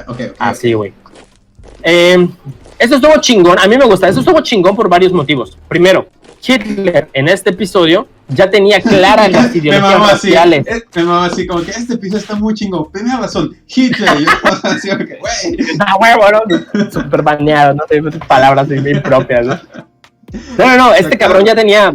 okay. Así, güey. Esto estuvo chingón, a mí me gusta. Esto estuvo chingón por varios motivos. Primero, Hitler en este episodio ya tenía claras las ideologías raciales. Me mamá así, como que este episodio está muy chingón. Tenía razón, Hitler. Yo así, güey. Huevo, ¿no? Súper baneado, ¿no? Palabras impropias, ¿no? No, este cabrón ya tenía,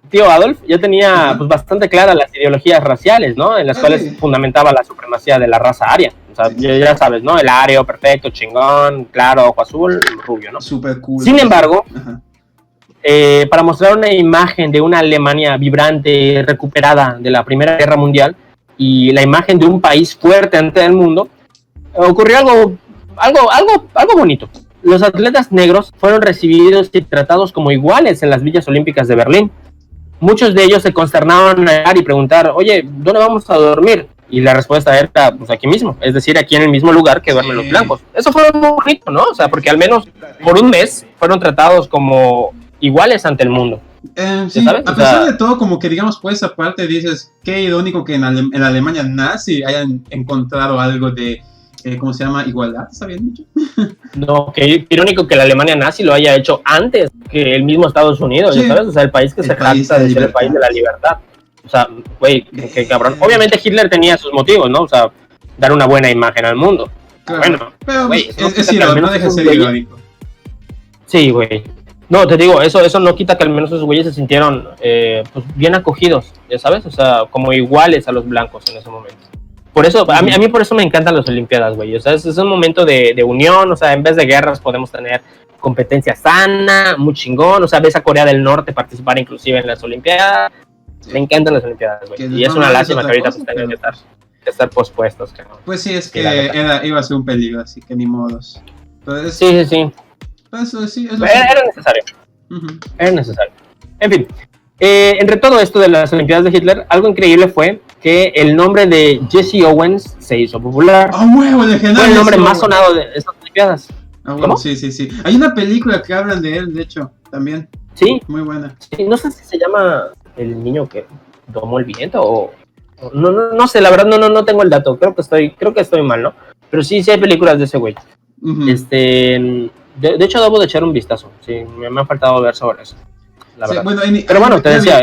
tío Adolf, ya tenía pues bastante claras las ideologías raciales, ¿no? En las cuales fundamentaba la supremacía de la raza aria. O sea, ya sabes, ¿no? El ario, perfecto, chingón, claro, ojo azul, rubio, ¿no? Súper cool. Sin embargo, para mostrar una imagen de una Alemania vibrante, recuperada de la Primera Guerra Mundial y la imagen de un país fuerte ante el mundo, ocurrió algo bonito. Los atletas negros fueron recibidos y tratados como iguales en las villas olímpicas de Berlín. Muchos de ellos se consternaron a llegar y preguntar, oye, ¿dónde vamos a dormir? Y la respuesta era, pues aquí mismo, es decir, aquí en el mismo lugar que duermen los blancos. Eso fue muy bonito, ¿no? O sea, porque al menos por un mes fueron tratados como iguales ante el mundo. Sí, ¿sabes? A pesar de todo, como que digamos, pues aparte dices, qué irónico que en la Alemania nazi hayan encontrado algo de, ¿cómo se llama? Igualdad, ¿está bien dicho? No, qué irónico que la Alemania nazi lo haya hecho antes que el mismo Estados Unidos, sí. ¿Sabes? O sea, el país que se trata de ser el país de la libertad. O sea, güey, qué cabrón. Obviamente Hitler tenía sus motivos, ¿no? O sea, dar una buena imagen al mundo. Claro. Bueno, pero güey, es irónico, no deja de ser irónico. Sí, güey. No, te digo, eso no quita que al menos esos güeyes se sintieron pues bien acogidos, ya sabes, o sea, como iguales a los blancos en ese momento. Por eso, a mí por eso me encantan las Olimpiadas, güey, o sea, es un momento de unión, o sea, en vez de guerras podemos tener competencia sana, muy chingón, o sea, ves a Corea del Norte participar inclusive en las Olimpiadas, me encantan las Olimpiadas, güey, y es una lástima que ahorita pues tengan que estar pospuestos, cabrón. Pues sí, es que iba a ser un peligro, así que ni modos. Entonces, sí. Eso sí, era necesario. Era necesario. En fin, entre todo esto de las Olimpiadas de Hitler, algo increíble fue que el nombre de Jesse Owens se hizo popular. Huevo, legendario. Fue el nombre más sonado de estas Olimpiadas. ¿Cómo? Sí. Hay una película que hablan de él, de hecho, también. Sí. Muy buena. Sí, no sé si se llama El niño que domó el viento o... No sé, la verdad no tengo el dato. Creo que estoy mal, ¿no? Pero sí hay películas de ese güey. De hecho, debo de echar un vistazo. Sí, me ha faltado ver sobre eso. La verdad. Bueno, pero bueno, te decía,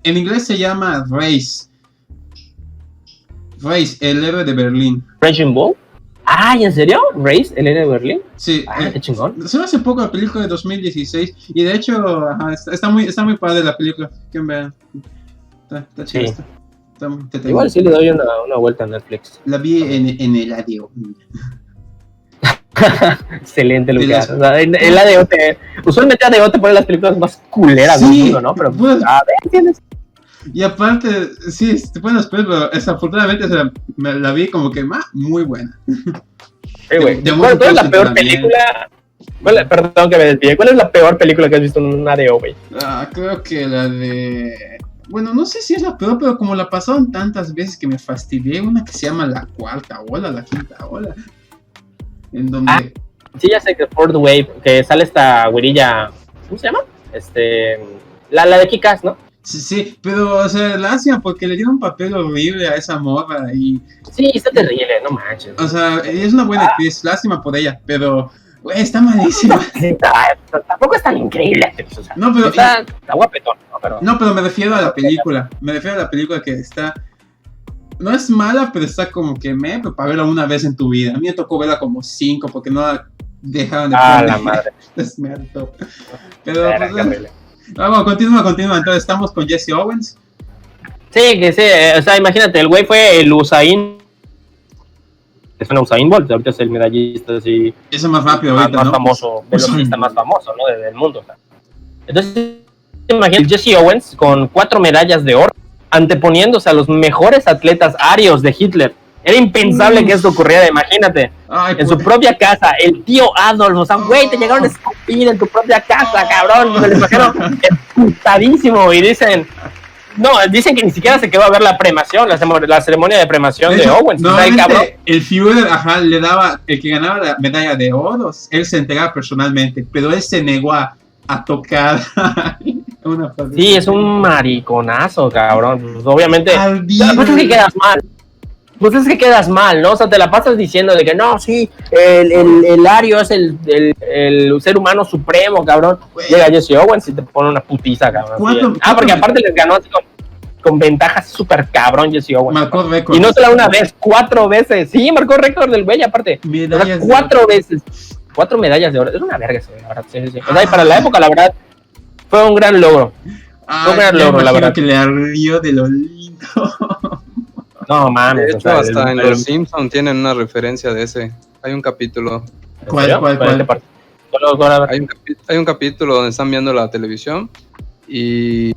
en inglés se llama Race, el héroe de Berlín. Raging Bull. ¿Y en serio? ¿Race, el héroe de Berlín? Sí. Qué chingón. Se hace poco la película de 2016 y de hecho está muy padre la película. Que vean. Está chido. Sí. Igual sí le doy una vuelta a Netflix. La vi en el ADO. Excelente lugar. O sea, el ADO usualmente ADO te pone las películas más culeras del mundo, ¿no? Pero pues, ¿tienes? Y aparte, sí, te ponen las películas, pero desafortunadamente me la vi como que muy buena. ¿Cuál es la peor película? Perdón que me desvíe. ¿Cuál es la peor película que has visto en un ADO, güey? Creo que la de Bueno, no sé si es la peor, pero como la pasaron tantas veces que me fastidié, una que se llama La Cuarta Ola, La Quinta Ola, en donde... Sí, ya sé que Fourth Wave, que sale esta güerilla, ¿cómo se llama? La de Kick-Ass, ¿no? Sí, pero, o sea, lástima porque le dieron un papel horrible a esa morra y... Sí, está terrible, no manches. O sea, es una buena actriz, lástima por ella, pero, güey, está malísima. Tampoco es tan increíble. O sea, No, pero... está guapetón, ¿no? No, pero me refiero a la película. Me refiero a la película que está... No es mala, pero está como que pero para verla una vez en tu vida. A mí me tocó verla como 5 porque no la dejaron de poner. La madre. Me hartó. Pero, pues, vamos, continúa. Entonces estamos con Jesse Owens. Sí, que sí. O sea, imagínate, el güey fue el Usain. Es un Usain Bolt, ahorita es el medallista así. Es el más rápido ahorita, más ¿no? famoso, velocista más famoso, ¿no? Del mundo. O sea. Entonces, imagínate, Jesse Owens con 4 medallas de oro, anteponiéndose a los mejores atletas arios de Hitler. Era impensable que esto ocurriera, imagínate. Ay, en su propia casa, el tío Adolf, o sea, güey, te llegaron a escupir en tu propia casa, cabrón. Me lo imagino emputadísimo y dicen que ni siquiera se quedó a ver la premación, la ceremonia de premación de Owens. No, o sea, el Führer, le daba, el que ganaba la medalla de oro, él se entregaba personalmente, pero él se negó a tocar una parte. Sí, es un mariconazo, cabrón. Pues, obviamente, pues es que quedas mal. Pues es que quedas mal, ¿no? O sea, te la pasas diciendo de que no, sí, el ario es el ser humano supremo, cabrón. Llega Jesse Owens y te pone una putiza, cabrón. Porque aparte les ganó así con ventajas súper cabrón Jesse Owens. Marcó récord. Y no solo una vez, 4 veces. Sí, marcó récord del güey, aparte. 4 veces. 4 medallas de oro. Es una verga eso, la verdad. Sí. O sea, y para la época, la verdad, fue un gran logro. Fue un gran logro, la verdad. Que le ardió de lo lindo. No mames. De hecho, hasta en Los Simpsons tienen una referencia de ese. Hay un capítulo. ¿Cuál? Hay un capítulo donde están viendo la televisión y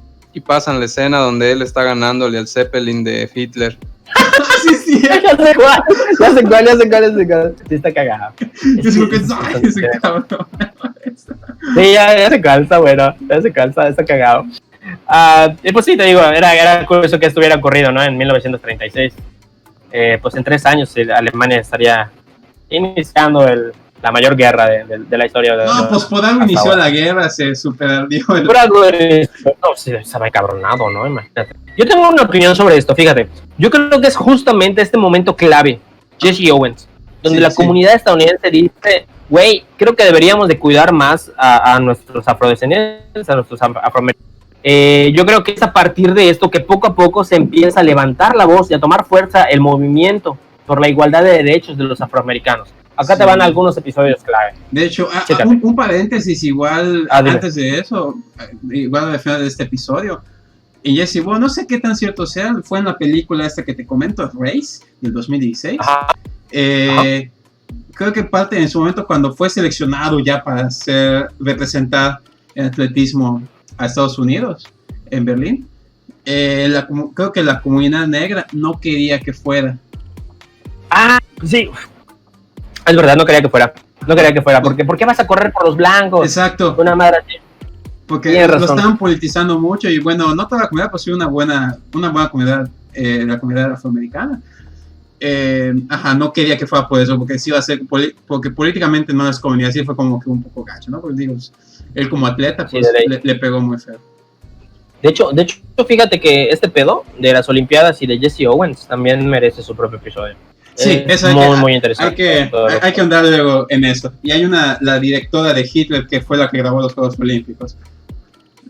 pasan la escena donde él está ganándole al Zeppelin de Hitler. Sí. Ya sé cuál. Sí, está cagado. Sí, ya se calza, bueno. Ya se calza, está cagado. Pues sí, te digo, era curioso que esto hubiera ocurrido, ¿no? En 1936. Pues en 3 años Alemania estaría iniciando la mayor guerra de la historia. Pues por algo inició la guerra, se superardió. Por algo se estaba encabronado, ¿no? Imagínate. Yo tengo una opinión sobre esto, fíjate. Yo creo que es justamente este momento clave, Jesse Owens, donde la comunidad estadounidense dice, güey, creo que deberíamos de cuidar más a nuestros afrodescendientes, a nuestros afroamericanos. Yo creo que es a partir de esto que poco a poco se empieza a levantar la voz y a tomar fuerza el movimiento por la igualdad de derechos de los afroamericanos. Acá te van algunos episodios clave. De hecho, un paréntesis igual antes de eso, igual al final de este episodio. Y Jesse, bueno, no sé qué tan cierto sea, fue en la película esta que te comento, Race, del 2016. Creo que parte en su momento cuando fue seleccionado ya para representar el atletismo a Estados Unidos, en Berlín, creo que la comunidad negra no quería que fuera. Sí. Es verdad, no quería que fuera. Porque ¿por qué vas a correr por los blancos? Exacto. Una madre así. Porque lo estaban politizando mucho y bueno, no toda la comunidad, pues sí una buena comunidad, la comunidad afroamericana. No quería que fuera por eso, porque sí iba a ser, porque políticamente no les convenía, así fue como que un poco gacho, ¿no? Porque digo, él como atleta, pues le pegó muy feo. De hecho, fíjate que este pedo de las Olimpiadas y de Jesse Owens también merece su propio episodio. Sí, eso muy interesante. Hay que andar luego en eso. Y hay la directora de Hitler que fue la que grabó los Juegos Olímpicos.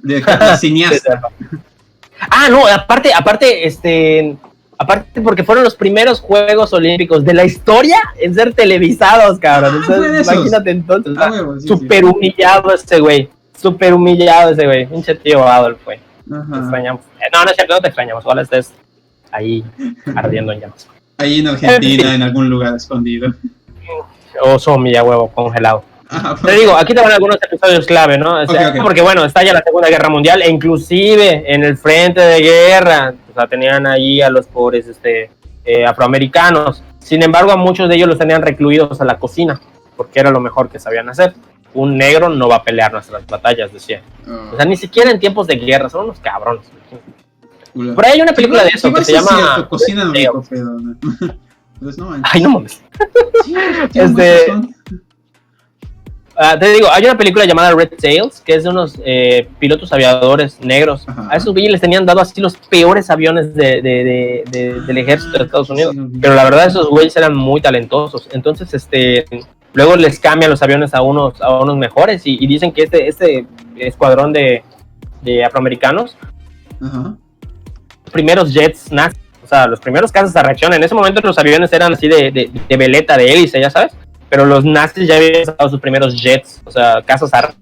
La cineasta. Aparte porque fueron los primeros Juegos Olímpicos de la historia en ser televisados, cabrón. Entonces, imagínate entonces. Súper humillado ese güey. Pinche tío Adolf, güey. Te extrañamos. No es cierto, no te extrañamos. Ojalá estés ahí ardiendo en llamas. Ahí en Argentina, en algún lugar escondido. O zombie a huevo, congelado. Te digo, aquí te van algunos episodios clave, ¿no? O sea, porque bueno, está ya la Segunda Guerra Mundial e inclusive en el frente de guerra, o sea, tenían ahí a los pobres afroamericanos. Sin embargo, a muchos de ellos los tenían recluidos a la cocina, porque era lo mejor que sabían hacer. Un negro no va a pelear nuestras batallas, decía. O sea, ni siquiera en tiempos de guerra, son unos cabrones. película. Por ahí hay una película de eso que se llama... Cierto, Cocina rico, pero... Pues no manches. Ay, no mames. Sí, tiene mucha razón. Te digo, hay una película llamada Red Tails, que es de unos pilotos aviadores negros. Ajá. A esos güeyes les tenían dado así los peores aviones del ejército de Estados Unidos. Sí, no vi. Pero la verdad, esos güeyes eran muy talentosos. Entonces, luego les cambian los aviones a unos mejores y dicen que este escuadrón de afroamericanos, Ajá. primeros jets nazis, o sea, los primeros casos a reacción. En ese momento los aviones eran así de veleta, de hélice, ya sabes. Pero los nazis ya habían usado sus primeros jets, o sea, casos a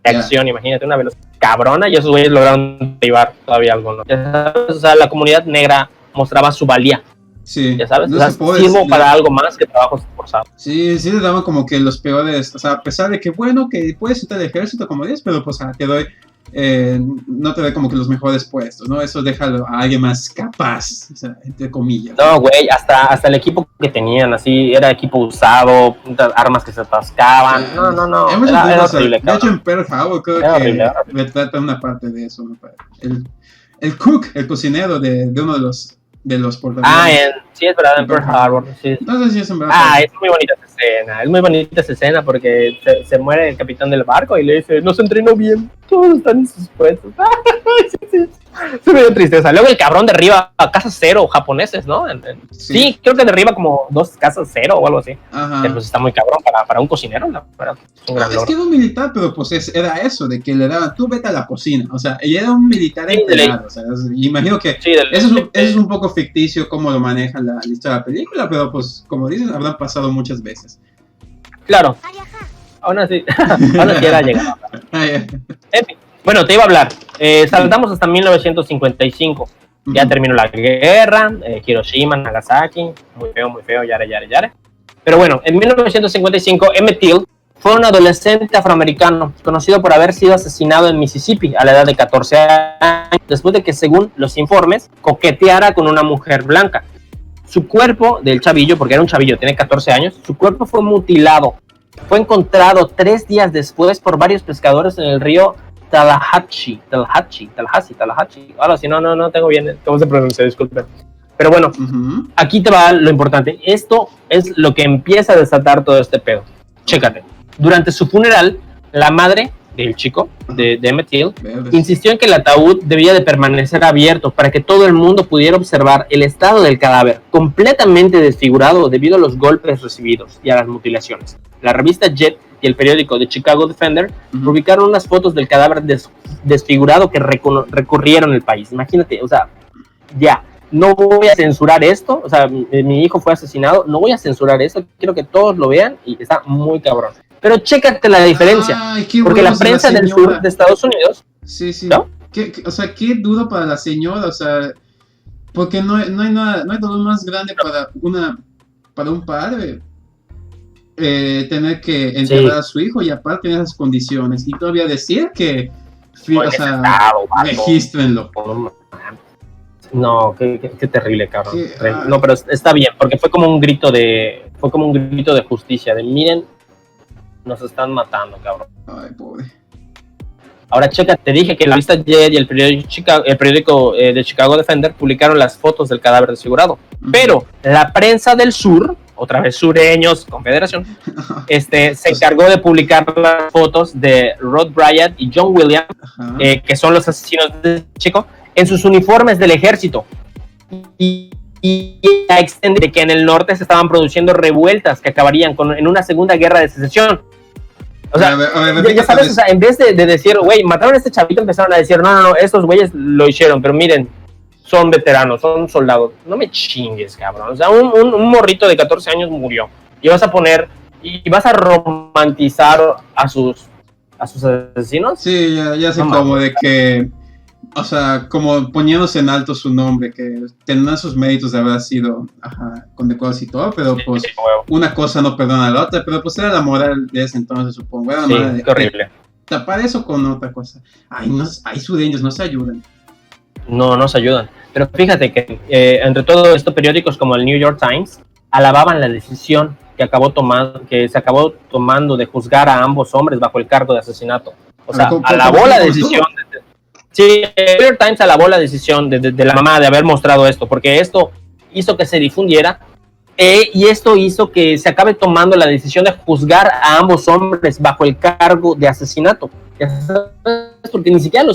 reacción. Imagínate una velocidad cabrona y esos güeyes lograron derribar todavía algo, ¿no? Ya sabes, o sea, la comunidad negra mostraba su valía, Sí. ya sabes. No O sea, se puede sirvo decir- para algo más que trabajos forzados. Sí, sí le daban como que los peores, o sea, a pesar de que bueno, que puedes entrar al ejército como dices, pero pues te doy, no te doy como que los mejores puestos, ¿no? Eso déjalo a alguien más capaz, o sea, entre comillas. No, güey, hasta el equipo que tenían, así, era equipo usado, armas que se atascaban. Sí. No, Hemos era entendido, o sea, horrible, de hecho, cabrón. en Pearl Harbor creo Era que horrible. retrata una parte de eso, me parece. El cook, el cocinero de uno de los portaaviones. Sí, es verdad, en Pearl Harbor, sí. No sé si es en verdad. Es muy bonita esa escena, es muy bonita esa escena porque se muere el capitán del barco y le dice, no se entrenó bien, todos están en sus puestos. Sí, se me dio tristeza. Luego el cabrón derriba a casas cero japoneses, ¿no? Sí, creo que derriba como 2 casas cero o algo así. Ajá. Que pues está muy cabrón para un cocinero, la verdad. Es un gran Es logro. que era un militar, pero pues era eso, de que le daban, tú vete a la cocina, o sea, y era un militar Sí, entrenado, o sea, imagino que Sí, eso es un poco ficticio cómo lo manejan la historia de la película, pero pues, como dicen, habrán pasado muchas veces. Claro. Aún así era llegado. Ay, En fin, bueno, te iba a hablar. Saltamos hasta 1955. Ya terminó la guerra, Hiroshima, Nagasaki, muy feo, yare. Pero bueno, en 1955, Emmett Till fue un adolescente afroamericano conocido por haber sido asesinado en Mississippi a la edad de 14 años, después de que, según los informes, coqueteara con una mujer blanca. Su cuerpo del chavillo, porque era un chavillo, tiene 14 años, su cuerpo fue mutilado. Fue encontrado 3 días después por varios pescadores en el río Tallahatchie. Ahora sí, no tengo bien cómo se pronuncia, disculpen. Pero bueno, aquí te va lo importante. Esto es lo que empieza a desatar todo este pedo. Chécate. Durante su funeral, la madre del chico, de Emmett Till, insistió en que el ataúd debía de permanecer abierto para que todo el mundo pudiera observar el estado del cadáver, completamente desfigurado debido a los golpes recibidos y a las mutilaciones. La revista Jet y el periódico The Chicago Defender publicaron unas fotos del cadáver desfigurado que recorrieron el país. Imagínate, o sea, ya, no voy a censurar esto, o sea, mi hijo fue asesinado, no voy a censurar esto, quiero que todos lo vean y está muy cabrón. Pero chécate la diferencia, porque la prensa del sur de Estados Unidos... Sí, ¿no? O sea, qué duro para la señora, o sea, porque no hay nada, no hay dolor más grande para un padre tener que enterrar a su hijo y aparte en esas condiciones y todavía decir que, o sea, regístrenlo. No, qué terrible, cabrón. No, pero está bien, porque fue como un grito de justicia, de miren, nos están matando, cabrón. Ay, pobre. Ahora checa, te dije que la revista Jet y el periódico de Chicago Defender publicaron las fotos del cadáver desfigurado, pero la prensa del sur, otra vez sureños, confederación, se encargó de publicar las fotos de Rod Bryant y John Williams, que son los asesinos de chico, en sus uniformes del ejército. Y a extender de que en el norte se estaban produciendo revueltas que acabarían en una segunda guerra de secesión. O sea, ya sabes, o sea, en vez de decir, güey, mataron a este chavito, empezaron a decir, no, estos güeyes lo hicieron, pero miren, son veteranos, son soldados. No me chingues, cabrón. O sea, un morrito de 14 años murió. Y vas a poner, y vas a romantizar a sus asesinos. Sí, ya sé, como de que, o sea, como poniéndose en alto su nombre, que tendrán sus méritos de haber sido condecorados y todo, pero pues una cosa no perdona a la otra, pero pues era la moral de ese entonces, supongo. Era qué horrible. Tapar eso con otra cosa. Hay sureños, no se ayudan. No se ayudan. Pero fíjate que entre todo esto, periódicos como el New York Times alababan la decisión que se acabó tomando de juzgar a ambos hombres bajo el cargo de asesinato. O sea, alabó la decisión. Sí, el New York Times alabó la decisión de la mamá de haber mostrado esto, porque esto hizo que se difundiera y esto hizo que se acabe tomando la decisión de juzgar a ambos hombres bajo el cargo de asesinato. Porque ni siquiera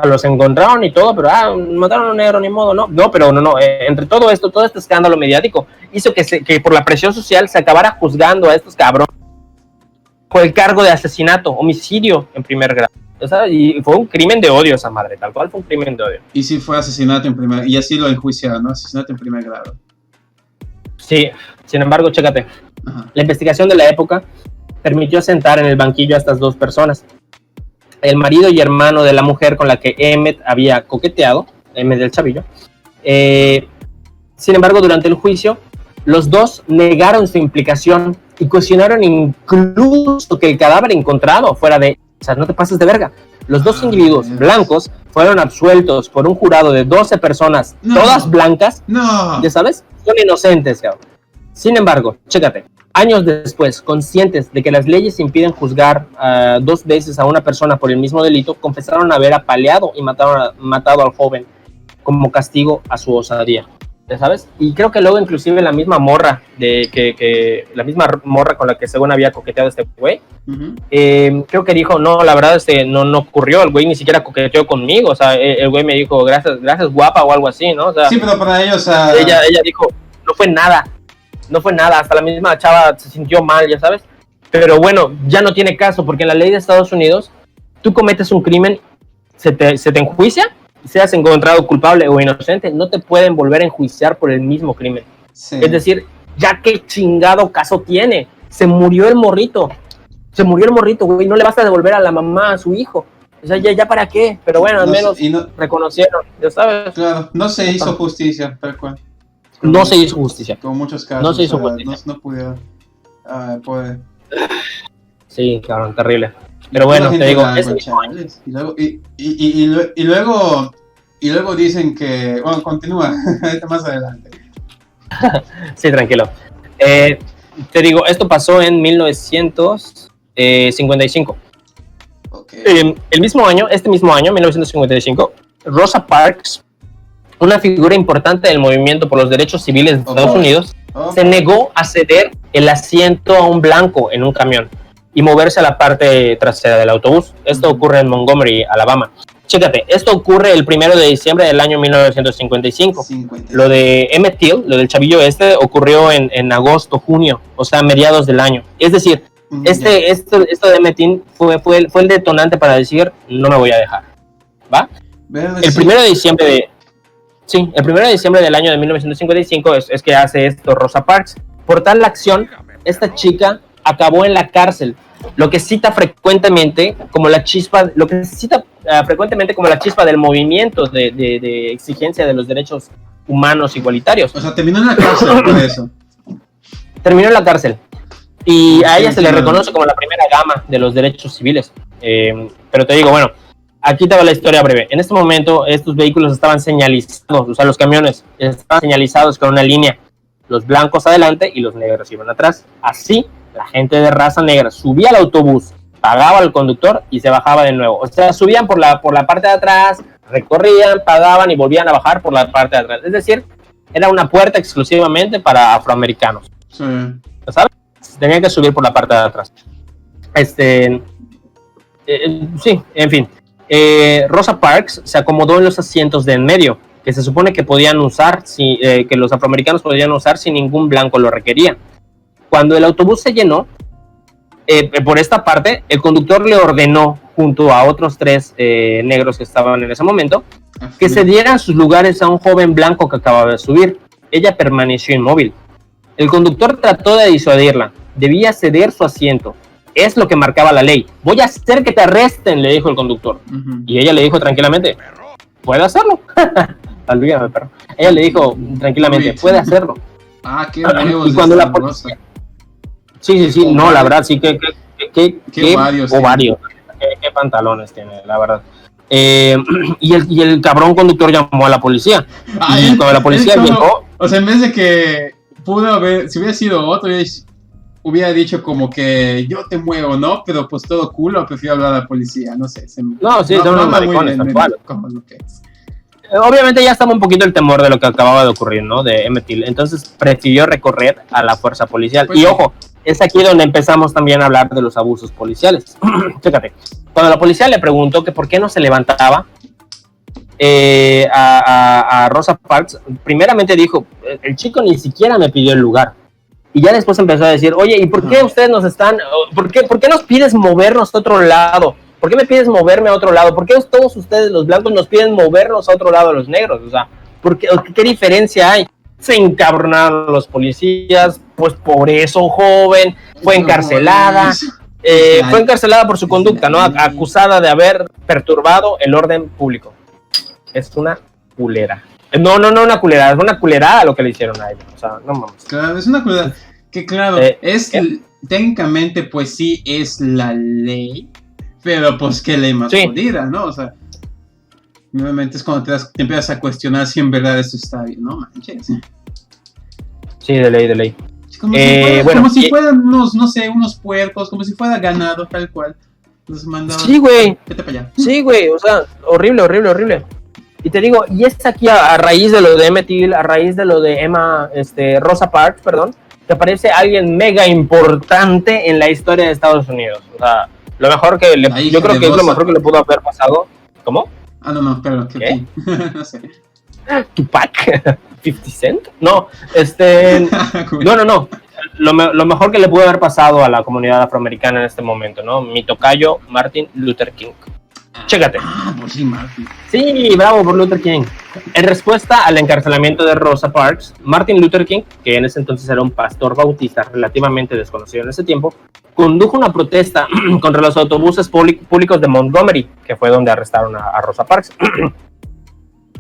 los encontraron y todo, pero mataron a un negro, ni modo, no, pero entre todo esto, todo este escándalo mediático hizo que por la presión social se acabara juzgando a estos cabrones por el cargo de asesinato, homicidio en primer grado. O sea, y fue un crimen de odio esa madre, tal cual fue un crimen de odio. Y sí fue asesinato en primer, y así lo enjuiciaron, ¿no? Asesinato en primer grado. Sí, sin embargo, chécate. Ajá. La investigación de la época permitió sentar en el banquillo a estas dos personas. El marido y hermano de la mujer con la que Emmett había coqueteado, Emmett del Chavillo. Sin embargo, durante el juicio, los dos negaron su implicación y cuestionaron incluso que el cadáver encontrado fuera de... O sea, no te pases de verga. Los dos individuos blancos fueron absueltos por un jurado de 12 personas, todas blancas. No. ¿Ya sabes? Son inocentes, cabrón. Sin embargo, chécate. Años después, conscientes de que las leyes impiden juzgar 2 veces a una persona por el mismo delito, confesaron haber apaleado y matado al joven como castigo a su osadía. ¿Ya sabes? Y creo que luego inclusive la misma morra la misma morra con la que según había coqueteado este güey, creo que dijo, no, la verdad no ocurrió, el güey ni siquiera coqueteó conmigo, o sea, el güey me dijo, gracias guapa o algo así, ¿no? O sea, sí, pero para ellos... ella dijo, no fue nada, hasta la misma chava se sintió mal, ya sabes, pero bueno, ya no tiene caso, porque en la ley de Estados Unidos, tú cometes un crimen, se te enjuicia, seas encontrado culpable o inocente, no te pueden volver a enjuiciar por el mismo crimen. Sí. Es decir, ya qué chingado caso tiene, se murió el morrito, güey, no le vas a devolver a la mamá a su hijo, o sea, ya para qué, pero bueno, al menos reconocieron, ya sabes. Claro, no se hizo justicia, tal cual. No se hizo justicia. Como muchos casos, no se hizo justicia. No pudieron poder. Sí, cabrón, terrible. Pero bueno, te digo, y luego dicen que, bueno, continúa más adelante. Sí, tranquilo. Te digo, esto pasó en 1955. Okay. Este mismo año, 1955, Rosa Parks, una figura importante del movimiento por los derechos civiles de Estados Unidos, se negó a ceder el asiento a un blanco en un camión y moverse a la parte trasera del autobús. Esto ocurre en Montgomery, Alabama. Chécate, esto ocurre el 1 de diciembre del año 1955. Lo de Emmett Till, lo del chavillo ocurrió en agosto, junio, o sea, mediados del año. Es decir, esto de Emmett Till fue el detonante para decir, no me voy a dejar, ¿va? El 1 de diciembre del año de 1955 es que hace esto Rosa Parks. Por tal acción, esta chica acabó en la cárcel, lo que cita frecuentemente como la chispa del movimiento de exigencia de los derechos humanos igualitarios. O sea, terminó en la cárcel por eso. Terminó en la cárcel. Y a ella se le reconoce como la primera dama de los derechos civiles. Pero te digo, bueno, aquí te va la historia breve. En este momento, estos vehículos estaban señalizados, o sea, los camiones estaban señalizados con una línea. Los blancos adelante y los negros iban atrás. Así, la gente de raza negra subía al autobús, pagaba al conductor y se bajaba de nuevo. O sea, subían por la parte de atrás, recorrían, pagaban y volvían a bajar por la parte de atrás. Es decir, era una puerta exclusivamente para afroamericanos. Sí. ¿Sabes? Tenían que subir por la parte de atrás. Sí, en fin. Rosa Parks se acomodó en los asientos de en medio, que se supone que podían usar, que los afroamericanos podían usar si ningún blanco lo requería. Cuando el autobús se llenó, por esta parte, el conductor le ordenó, junto a otros 3 negros que estaban en ese momento, que se dieran sus lugares a un joven blanco que acababa de subir. Ella permaneció inmóvil. El conductor trató de disuadirla. Debía ceder su asiento. Es lo que marcaba la ley. Voy a hacer que te arresten, le dijo el conductor. Y ella le dijo tranquilamente, ¿puede hacerlo? Olvídame, perro. Ella le dijo tranquilamente, puede hacerlo. Qué huevos. Y cuando la policía... Sí, no, la verdad, sí, qué ovarios, qué pantalones tiene, la verdad. Y el cabrón conductor llamó a la policía. Y cuando la policía llegó... O sea, en vez de que pudo haber, si hubiera sido otro, hubiera dicho como que yo te muevo, ¿no? Pero pues todo culo, prefiero hablar a la policía, no sé. Son unos maricones, tal cual. Como lo que es. Obviamente ya estaba un poquito el temor de lo que acababa de ocurrir, ¿no? De Emmett Till. Entonces prefirió recorrer a la fuerza policial. Pues y ojo, es aquí donde empezamos también a hablar de los abusos policiales. Fíjate, cuando la policía le preguntó que por qué no se levantaba a Rosa Parks, primeramente dijo, el chico ni siquiera me pidió el lugar. Y ya después empezó a decir, oye, ¿y por qué ustedes nos están, por qué nos pides movernos a otro lado? ¿Por qué me pides moverme a otro lado? ¿Por qué todos ustedes, los blancos, nos piden movernos a otro lado, los negros? O sea, ¿qué diferencia hay? Se encabronaron los policías, pues por eso, joven, fue encarcelada. Fue encarcelada por su conducta, ¿no? Acusada de haber perturbado el orden público. Es una culera. No una culera, es una culerada lo que le hicieron a ella. O sea, no mames. Claro, es una culera. Que claro, técnicamente, pues sí es la ley. Pero pues qué ley más jodida, ¿no? O sea, nuevamente es cuando te empiezas a cuestionar si en verdad eso está bien, ¿no? Manches. Sí, de ley. Como si fueran unos, no sé, unos puercos, como si fuera ganado, tal cual. Los mandaban. Sí, güey. Vete para allá. Sí, güey, o sea, horrible. Y te digo, y es aquí a raíz de lo de Emmett Till, a raíz de lo de Rosa Parks, perdón, que aparece alguien mega importante en la historia de Estados Unidos. O sea, lo mejor que yo creo que es lo mejor que le pudo haber pasado. ¿Cómo? No, pero ¿qué? No sé. ¿Tupac? ¿50 Cent? No, no. Lo mejor que le pudo haber pasado a la comunidad afroamericana en este momento, ¿no? Mi tocayo, Martin Luther King. Chécate. Pues sí, Martin. Sí, bravo por Luther King. En respuesta al encarcelamiento de Rosa Parks, Martin Luther King, que en ese entonces era un pastor bautista relativamente desconocido en ese tiempo, condujo una protesta contra los autobuses públicos de Montgomery, que fue donde arrestaron a Rosa Parks,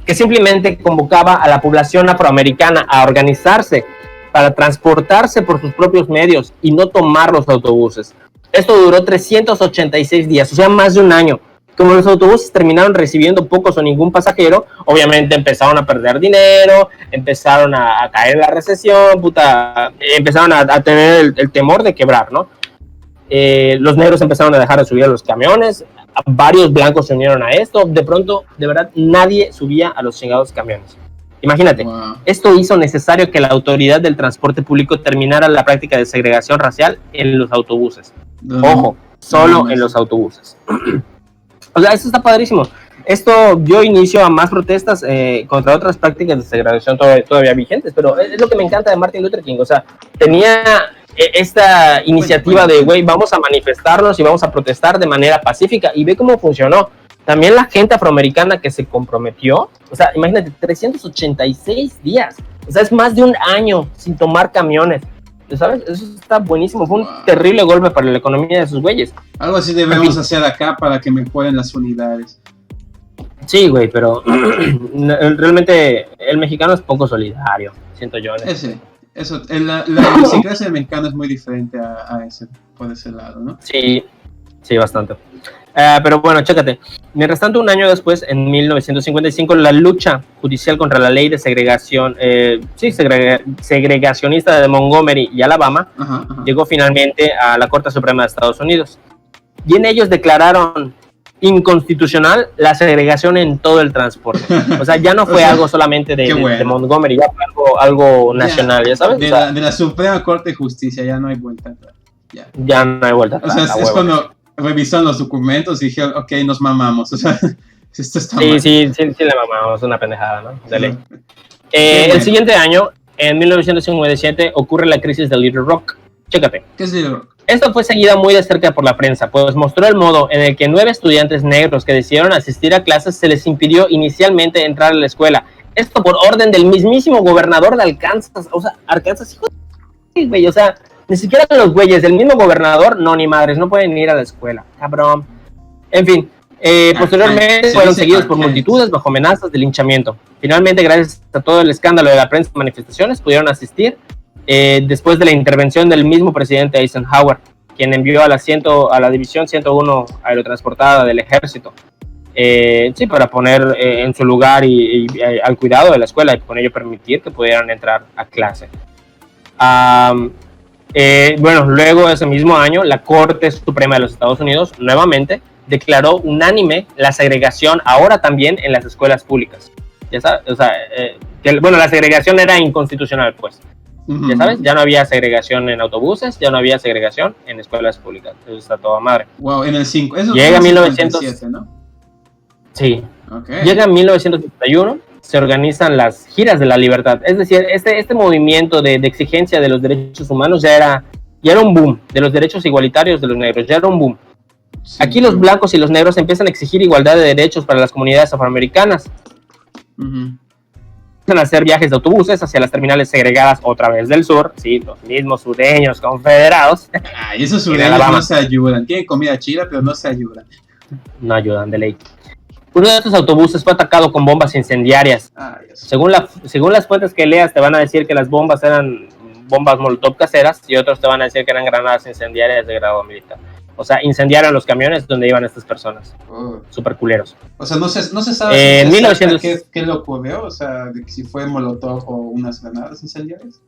que simplemente convocaba a la población afroamericana a organizarse para transportarse por sus propios medios y no tomar los autobuses. Esto duró 386 días, o sea, más de un año. Como los autobuses terminaron recibiendo pocos o ningún pasajero, obviamente empezaron a perder dinero, empezaron a caer en la recesión, empezaron a tener el temor de quebrar, ¿no? Los negros empezaron a dejar de subir a los camiones, varios blancos se unieron a esto, de pronto, de verdad, nadie subía a los chingados camiones. Imagínate, esto hizo necesario que la autoridad del transporte público terminara la práctica de segregación racial en los autobuses. Ojo, solo en los autobuses. O sea, esto está padrísimo. Esto dio inicio a más protestas contra otras prácticas de segregación todavía vigentes, pero es lo que me encanta de Martin Luther King. O sea, tenía esta iniciativa de, güey, vamos a manifestarnos y vamos a protestar de manera pacífica, y ve cómo funcionó. También la gente afroamericana que se comprometió, o sea, imagínate, 386 días, o sea, es más de un año sin tomar camiones. ¿Sabes? Eso está buenísimo. Fue un terrible golpe para la economía de esos güeyes. Algo así debemos hacer acá para que mejoren las unidades. Sí, güey, pero realmente el mexicano es poco solidario, siento yo. La idiosincrasia del mexicano es muy diferente a ese, por ese lado, ¿no? Sí, bastante. Pero bueno, chécate. Mientras tanto, un año después, en 1955, la lucha judicial contra la ley de segregación, segregacionista de Montgomery y Alabama, llegó finalmente a la Corte Suprema de Estados Unidos. Y en ellos declararon inconstitucional la segregación en todo el transporte. O sea, ya no fue algo solamente de Montgomery, ya fue algo nacional, ya sabes. De la Suprema Corte de Justicia, ya no hay vuelta atrás. Ya no hay vuelta atrás. O sea, es cuando revisaron los documentos y dijeron, ok, nos mamamos. O sea, esto está mal. Sí, le mamamos, una pendejada, ¿no? De ley. El siguiente año, en 1957, ocurre la crisis de Little Rock. Chécate. ¿Qué es Little Rock? Esto fue seguida muy de cerca por la prensa, pues mostró el modo en el que 9 estudiantes negros que decidieron asistir a clases se les impidió inicialmente entrar a la escuela. Esto por orden del mismísimo gobernador de Arkansas. O sea, Arkansas, hijo de güey, o sea, ni siquiera los güeyes del mismo gobernador, no, ni madres, no pueden ir a la escuela, cabrón. En fin, posteriormente fueron seguidos por multitudes bajo amenazas de linchamiento. Finalmente, gracias a todo el escándalo de la prensa y manifestaciones, pudieron asistir después de la intervención del mismo presidente Eisenhower, quien envió a la División 101 aerotransportada del ejército, para poner en su lugar y al cuidado de la escuela, y con ello permitir que pudieran entrar a clase. Bueno, luego ese mismo año, la Corte Suprema de los Estados Unidos nuevamente declaró unánime la segregación ahora también en las escuelas públicas. Ya sabes, o sea, bueno, la segregación era inconstitucional, pues. Ya sabes, ya no había segregación en autobuses, ya no había segregación en escuelas públicas. Eso está toda madre. Wow, en el 5. Eso llega fue en 1907, ¿no? Sí. Okay. Llega en 1971, se organizan las giras de la libertad. Es decir, este movimiento de exigencia de los derechos humanos ya era un boom, de los derechos igualitarios de los negros, ya era un boom. Sí, aquí los blancos y los negros empiezan a exigir igualdad de derechos para las comunidades afroamericanas. Empiezan a hacer viajes de autobuses hacia las terminales segregadas otra vez del sur, sí, los mismos sureños confederados. Y esos sureños no se ayudan, tienen comida chila, pero no se ayudan. No ayudan, de ley. Uno de estos autobuses fue atacado con bombas incendiarias. Según las fuentes que leas, te van a decir que las bombas eran bombas molotov caseras y otros te van a decir que eran granadas incendiarias de grado militar. O sea, incendiaron los camiones donde iban estas personas. Super culeros. O sea, no se sabe qué le ocurrió, o sea, de que si fue molotov o unas granadas incendiarias.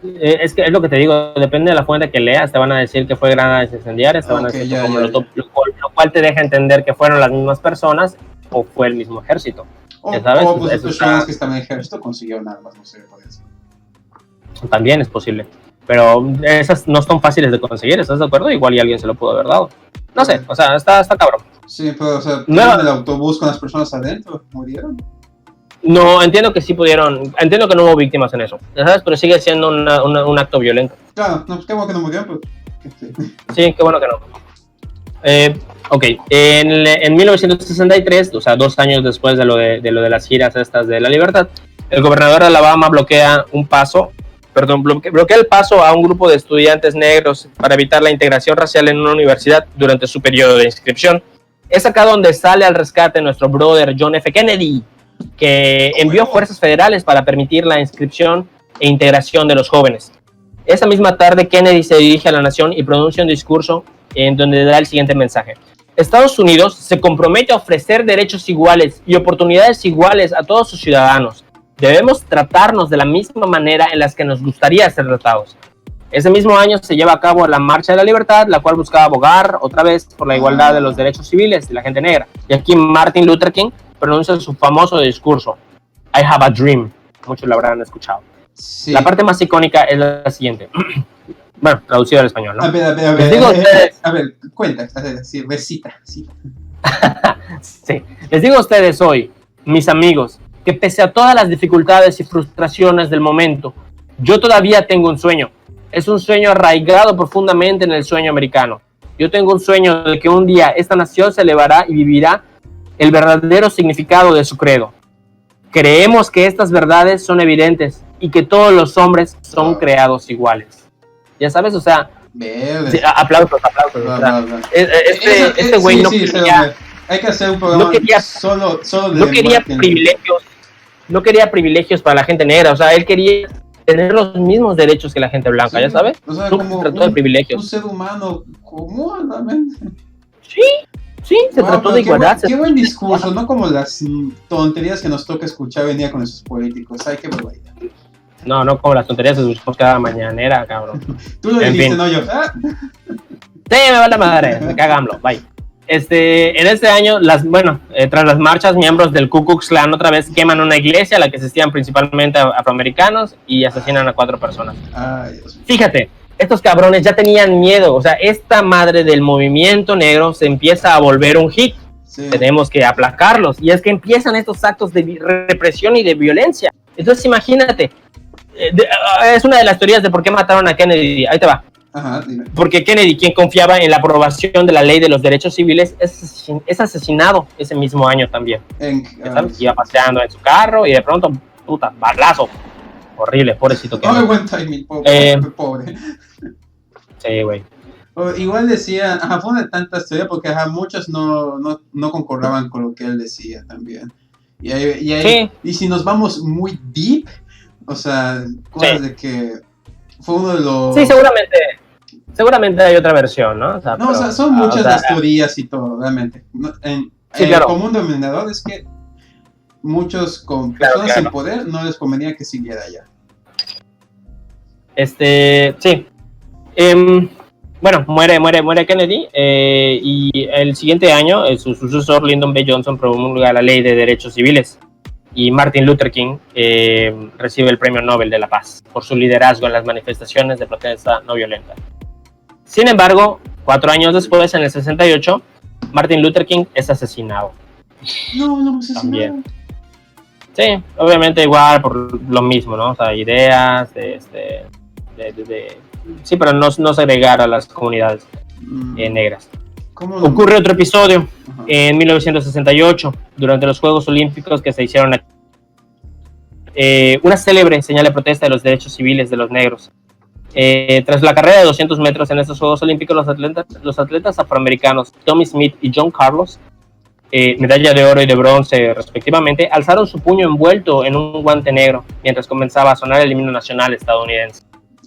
Es lo que te digo, depende de la fuente que leas, te van a decir que fue granadas incendiarias, te van a decir que fue molotov, lo cual te deja entender que fueron las mismas personas o fue el mismo ejército. ¿Sabes? O pues personas que estaban en el ejército consiguieron armas, no sé, por eso. También es posible. Pero esas no son fáciles de conseguir, ¿estás de acuerdo? Igual y alguien se lo pudo haber dado. No sé, o sea, está cabrón. Sí, pero, o sea, ¿tuvieron el autobús con las personas adentro? ¿Murieron? No, entiendo que sí pudieron, entiendo que no hubo víctimas en eso, ¿sabes? Pero sigue siendo un acto violento. Claro, no, pues qué bueno que no murieron, pues. Sí, qué bueno que no. Ok, en 1963, o sea, 2 años después de lo de las giras estas de la libertad, el gobernador de Alabama bloquea el paso a un grupo de estudiantes negros para evitar la integración racial en una universidad durante su periodo de inscripción. Es acá donde sale al rescate nuestro brother John F. Kennedy, que envió fuerzas federales para permitir la inscripción e integración de los jóvenes. Esa misma tarde, Kennedy se dirige a la nación y pronuncia un discurso en donde da el siguiente mensaje. Estados Unidos se compromete a ofrecer derechos iguales y oportunidades iguales a todos sus ciudadanos. Debemos tratarnos de la misma manera en las que nos gustaría ser tratados. Ese mismo año se lleva a cabo la Marcha de la Libertad, la cual buscaba abogar otra vez por la igualdad de los derechos civiles de la gente negra. Y aquí Martin Luther King pronuncia su famoso discurso, I have a dream. Muchos lo habrán escuchado. Sí. La parte más icónica es la siguiente. Bueno, traducido al español, ¿no? A ver, cuenta, sí, recita. Sí. Sí. Les digo a ustedes hoy, mis amigos, que pese a todas las dificultades y frustraciones del momento, yo todavía tengo un sueño. Es un sueño arraigado profundamente en el sueño americano. Yo tengo un sueño de que un día esta nación se elevará y vivirá el verdadero significado de su credo. Creemos que estas verdades son evidentes y que todos los hombres son creados iguales. Ya sabes, o sea, sí, aplausos. Este güey no quería... Hay que hacer un programa solo no quería privilegios para la gente negra, o sea, él quería tener los mismos derechos que la gente blanca, sí, ya sabes. O sea, como se trató de privilegios. Un ser humano común, realmente. Sí, se trató de igualdad. Qué buen discurso, no como las tonterías que nos toca escuchar venir con esos políticos. Ay, qué barbaridad. No como las tonterías que escuchamos cada mañanera, cabrón. Tú lo dijiste, no yo. Sí, me vale madre, me cagamlo, bye. En este año, tras las marchas, miembros del Ku Klux Klan otra vez queman una iglesia a la que asistían principalmente afroamericanos y asesinan a 4 personas. Ay, Dios mío. Fíjate, estos cabrones ya tenían miedo, o sea, esta madre del movimiento negro se empieza a volver un hit. Sí. Tenemos que aplacarlos, y es que empiezan estos actos de represión y de violencia. Entonces imagínate, es una de las teorías de por qué mataron a Kennedy, ahí te va. Ajá, dime. Porque Kennedy, quien confiaba en la aprobación de la ley de los derechos civiles, es asesinado ese mismo año también. Iba paseando en su carro y de pronto, puta, balazo. Horrible, pobrecito Kennedy. Buen timing, pobre. Sí, güey. Igual decía, fue una de tantas teorías porque muchos no concordaban con lo que él decía también. Y si nos vamos muy deep, o sea, cosas de que fue uno de los... Sí, seguramente hay otra versión, ¿no? O sea, son muchas las teorías y todo, realmente. El común denominador es que muchos con personas en poder no les convenía que siguiera allá. Sí. Bueno, muere Kennedy y el siguiente año su sucesor Lyndon B. Johnson promulga la Ley de Derechos Civiles y Martin Luther King recibe el Premio Nobel de la Paz por su liderazgo en las manifestaciones de protesta no violenta. Sin embargo, 4 años después, en el 68, Martin Luther King es asesinado. No asesinaron. También. Sí, obviamente igual por lo mismo, ¿no? O sea, ideas, sí, pero no segregar a las comunidades negras. Ocurre otro episodio en 1968, durante los Juegos Olímpicos que se hicieron aquí. Una célebre señal de protesta de los derechos civiles de los negros. Tras la carrera de 200 metros en estos Juegos Olímpicos, los atletas afroamericanos Tommy Smith y John Carlos, medalla de oro y de bronce respectivamente, alzaron su puño envuelto en un guante negro mientras comenzaba a sonar el himno nacional estadounidense.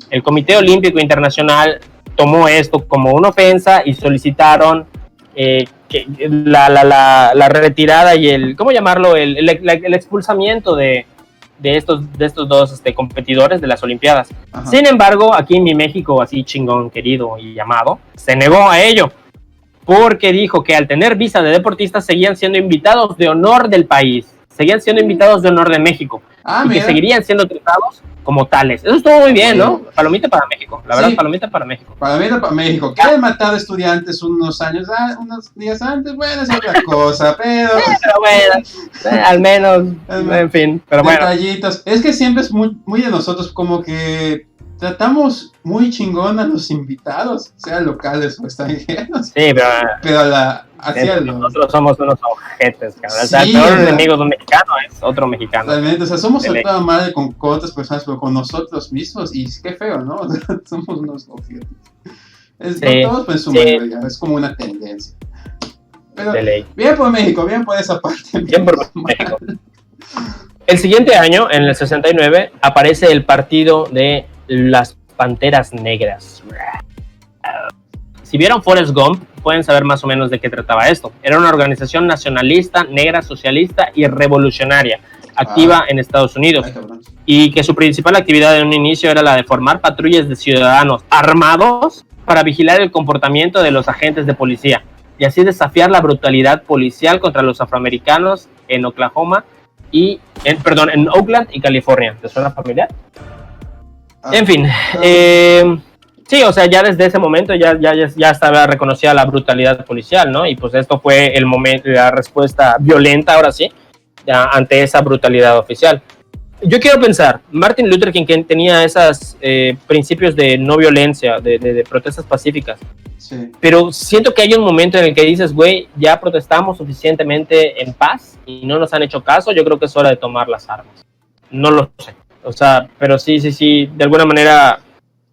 El Comité Olímpico Internacional tomó esto como una ofensa y solicitaron que la retirada y el expulsamiento de estos dos competidores de las Olimpiadas. Ajá. Sin embargo, aquí en mi México, así chingón, querido y amado, se negó a ello, porque dijo que al tener visa de deportistas seguían siendo invitados de honor del país, seguían siendo invitados de honor de México, y que seguirían siendo tratados como tales. Eso estuvo muy bien, ¿no? Palomita para México, la verdad, palomita para México. Palomita para México. Que hayan matado estudiantes unos días antes, bueno, es otra cosa, pero bueno, al menos, en fin, pero detallitos. Bueno. Es que siempre es muy de nosotros, como que tratamos muy chingón a los invitados, sean locales o extranjeros. Sí, pero nosotros somos unos ojetes, cabrón. Sí, o sea, el peor enemigo de un mexicano es otro mexicano. Realmente, o sea, somos a toda madre con otras personas, pero con nosotros mismos, y qué feo, ¿no? Somos unos ojetes. Todos pues, es como una tendencia. Pero bien por México, bien por esa parte. Bien por México. El siguiente año, en el 69, aparece el partido de las Panteras Negras. Si vieron Forrest Gump, pueden saber más o menos de qué trataba esto. Era una organización nacionalista, negra, socialista y revolucionaria, activa en Estados Unidos, y que su principal actividad en un inicio era la de formar patrullas de ciudadanos armados para vigilar el comportamiento de los agentes de policía y así desafiar la brutalidad policial contra los afroamericanos en Oklahoma en Oakland y California. ¿Te suena familiar? En fin, sí, o sea, ya desde ese momento ya estaba reconocida la brutalidad policial, ¿no? Y pues esto fue el momento, la respuesta violenta, ahora sí, ya ante esa brutalidad oficial. Yo quiero pensar, Martin Luther King tenía esos principios de no violencia, de protestas pacíficas, sí. Pero siento que hay un momento en el que dices, güey, ya protestamos suficientemente en paz y no nos han hecho caso, yo creo que es hora de tomar las armas. No lo sé. O sea, pero sí, de alguna manera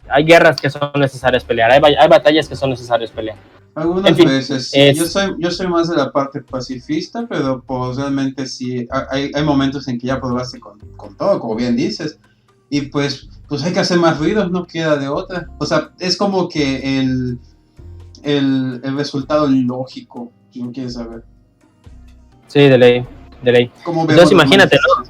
hay guerras que son necesarias pelear, hay batallas que son necesarias pelear. Algunas veces, sí. Yo soy más de la parte pacifista, pero pues realmente sí, hay momentos en que ya probaste con todo, como bien dices, y pues hay que hacer más ruidos, no queda de otra. O sea, es como que el resultado lógico, si no quieres saber. Sí, de ley. Entonces imagínate, ¿no?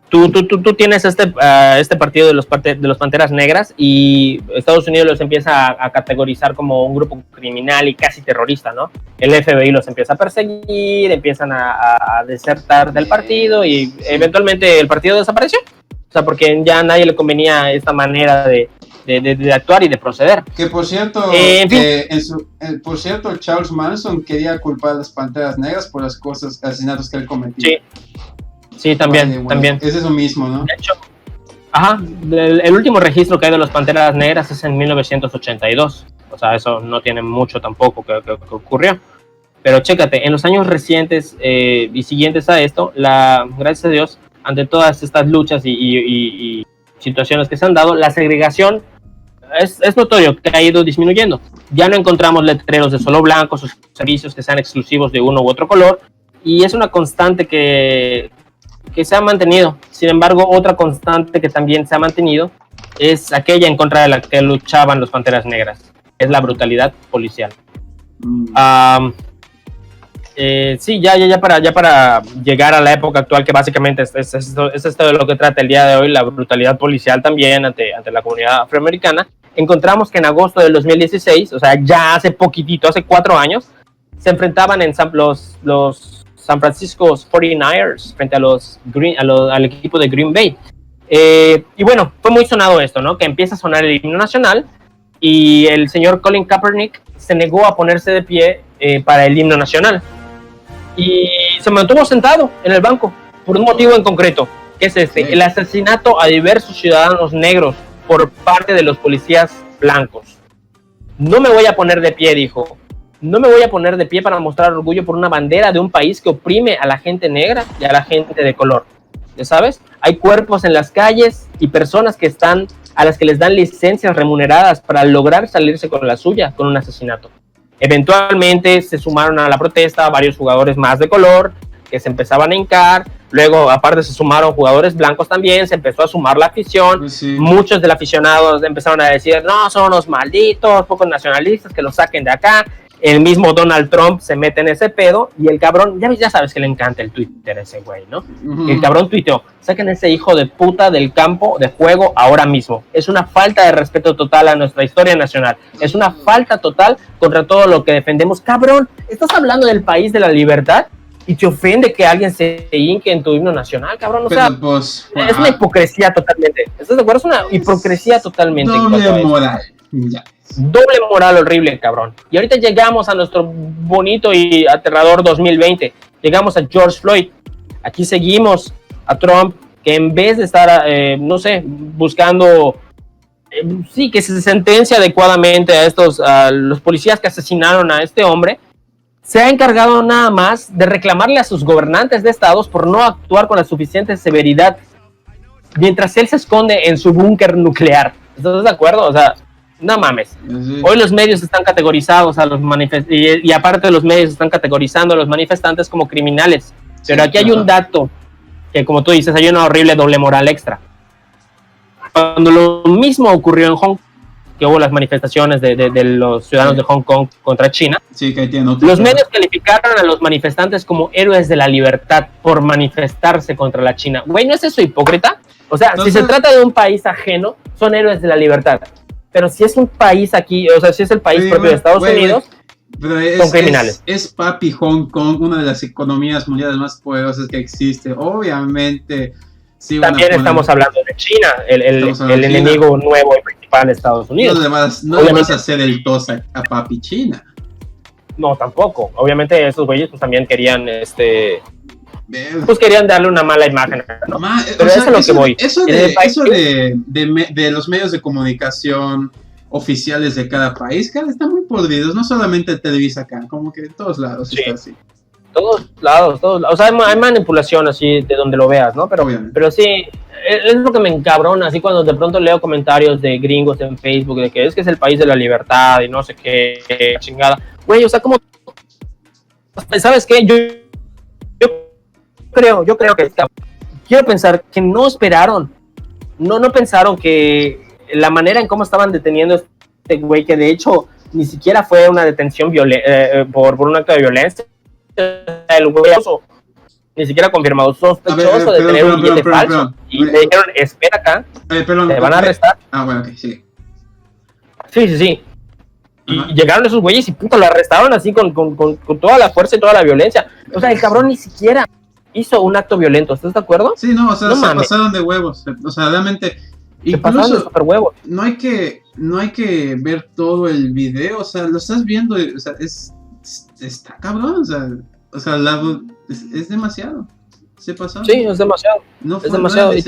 Tú tienes este partido de los Panteras Negras y Estados Unidos los empieza a categorizar como un grupo criminal y casi terrorista, ¿no? El FBI los empieza a perseguir, empiezan a desertar del partido y eventualmente el partido desapareció. O sea, porque ya a nadie le convenía esta manera de actuar y de proceder. Que por cierto, por cierto, Charles Manson quería culpar a las Panteras Negras por las asesinatos que él cometió. Sí, también. Es eso mismo, ¿no? De hecho, el último registro que hay de los Panteras Negras es en 1982. O sea, eso no tiene mucho tampoco que ocurrió. Pero chécate, en los años recientes y siguientes a esto, gracias a Dios, ante todas estas luchas y situaciones que se han dado, la segregación es notorio que ha ido disminuyendo. Ya no encontramos letreros de solo blancos o servicios que sean exclusivos de uno u otro color, y es una constante que se ha mantenido. Sin embargo, otra constante que también se ha mantenido es aquella en contra de la que luchaban los Panteras Negras, es la brutalidad policial. Sí, ya para llegar a la época actual, que básicamente es esto de lo que trata el día de hoy, la brutalidad policial también ante la comunidad afroamericana, encontramos que en agosto del 2016, o sea, ya hace poquitito, hace 4 años, se enfrentaban en los San Francisco 49ers frente al equipo de Green Bay. Y bueno, fue muy sonado esto, ¿no? Que empieza a sonar el himno nacional y el señor Colin Kaepernick se negó a ponerse de pie para el himno nacional. Y se mantuvo sentado en el banco por un motivo en concreto, que es el asesinato a diversos ciudadanos negros por parte de los policías blancos. No me voy a poner de pie, dijo. No me voy a poner de pie para mostrar orgullo por una bandera de un país que oprime a la gente negra y a la gente de color. ¿Ya sabes? Hay cuerpos en las calles y personas a las que les dan licencias remuneradas para lograr salirse con la suya, con un asesinato. Eventualmente se sumaron a la protesta varios jugadores más de color que se empezaban a hincar. Luego, aparte, se sumaron jugadores blancos también, se empezó a sumar la afición. Sí. Muchos del aficionados empezaron a decir, no, son unos malditos, pocos nacionalistas, que los saquen de acá. El mismo Donald Trump se mete en ese pedo y el cabrón, ya sabes que le encanta el Twitter a ese güey, ¿no? Uh-huh. El cabrón tuiteó, saquen ese hijo de puta del campo de juego ahora mismo. Es una falta de respeto total a nuestra historia nacional. Es una falta total contra todo lo que defendemos. Cabrón, estás hablando del país de la libertad y te ofende que alguien se hinque en tu himno nacional, cabrón. O sea, pues, es una hipocresía totalmente. ¿Estás de acuerdo? Es una hipocresía totalmente. Doble moral. Ya. Doble moral horrible, cabrón. Y ahorita llegamos a nuestro bonito y aterrador 2020. Llegamos a George Floyd. Aquí seguimos a Trump, que en vez de estar, buscando, que se sentencia adecuadamente a los policías que asesinaron a este hombre, se ha encargado nada más de reclamarle a sus gobernantes de estados por no actuar con la suficiente severidad, mientras él se esconde en su búnker nuclear. ¿Estás de acuerdo? O sea, no mames. Sí. Hoy los medios están categorizados a los manifestantes, y aparte de los medios están categorizando a los manifestantes como criminales. Pero aquí hay un dato que, como tú dices, hay una horrible doble moral extra. Cuando lo mismo ocurrió en Hong Kong, que hubo las manifestaciones de los ciudadanos de Hong Kong contra China, los medios calificaron a los manifestantes como héroes de la libertad por manifestarse contra la China. Güey, ¿no es eso hipócrita? O sea, entonces, si se trata de un país ajeno, son héroes de la libertad. Pero si es un país aquí, o sea, si es el país propio de Estados Unidos, son criminales. Es papi Hong Kong, una de las economías mundiales más poderosas que existe. Obviamente, sí. También estamos hablando de China, el enemigo nuevo y principal de Estados Unidos. No le vas a hacer el tos a papi China. No, tampoco. Obviamente, esos güeyes pues también querían, pues querían darle una mala imagen, ¿no? Pero eso es lo que voy. Eso de los medios de comunicación oficiales de cada país, están muy podridos, no solamente Televisa acá, como que en todos lados está así. Todos lados. O sea, hay manipulación así de donde lo veas, ¿no? Pero sí, es lo que me encabrona, así cuando de pronto leo comentarios de gringos en Facebook de que es el país de la libertad y no sé qué, chingada. Güey, o sea, como, ¿sabes qué? Yo creo que quiero pensar que no esperaron, no pensaron que la manera en cómo estaban deteniendo a este güey, que de hecho ni siquiera fue una detención por un acto de violencia, el güey ni siquiera confirmado, sospechoso de tener un billete falso, y le dijeron, espera acá, te van a arrestar. Bueno, ok, sí. Sí. Y llegaron esos güeyes y puto, lo arrestaron así con toda la fuerza y toda la violencia. O sea, el cabrón ni siquiera hizo un acto violento, ¿estás de acuerdo? Sí, no, o sea, se pasaron de huevos. O sea, realmente, incluso no hay que ver todo el video, o sea, lo estás viendo, o sea, está cabrón, o sea, es demasiado. Se pasaron. Sí, es demasiado. Es demasiado. Y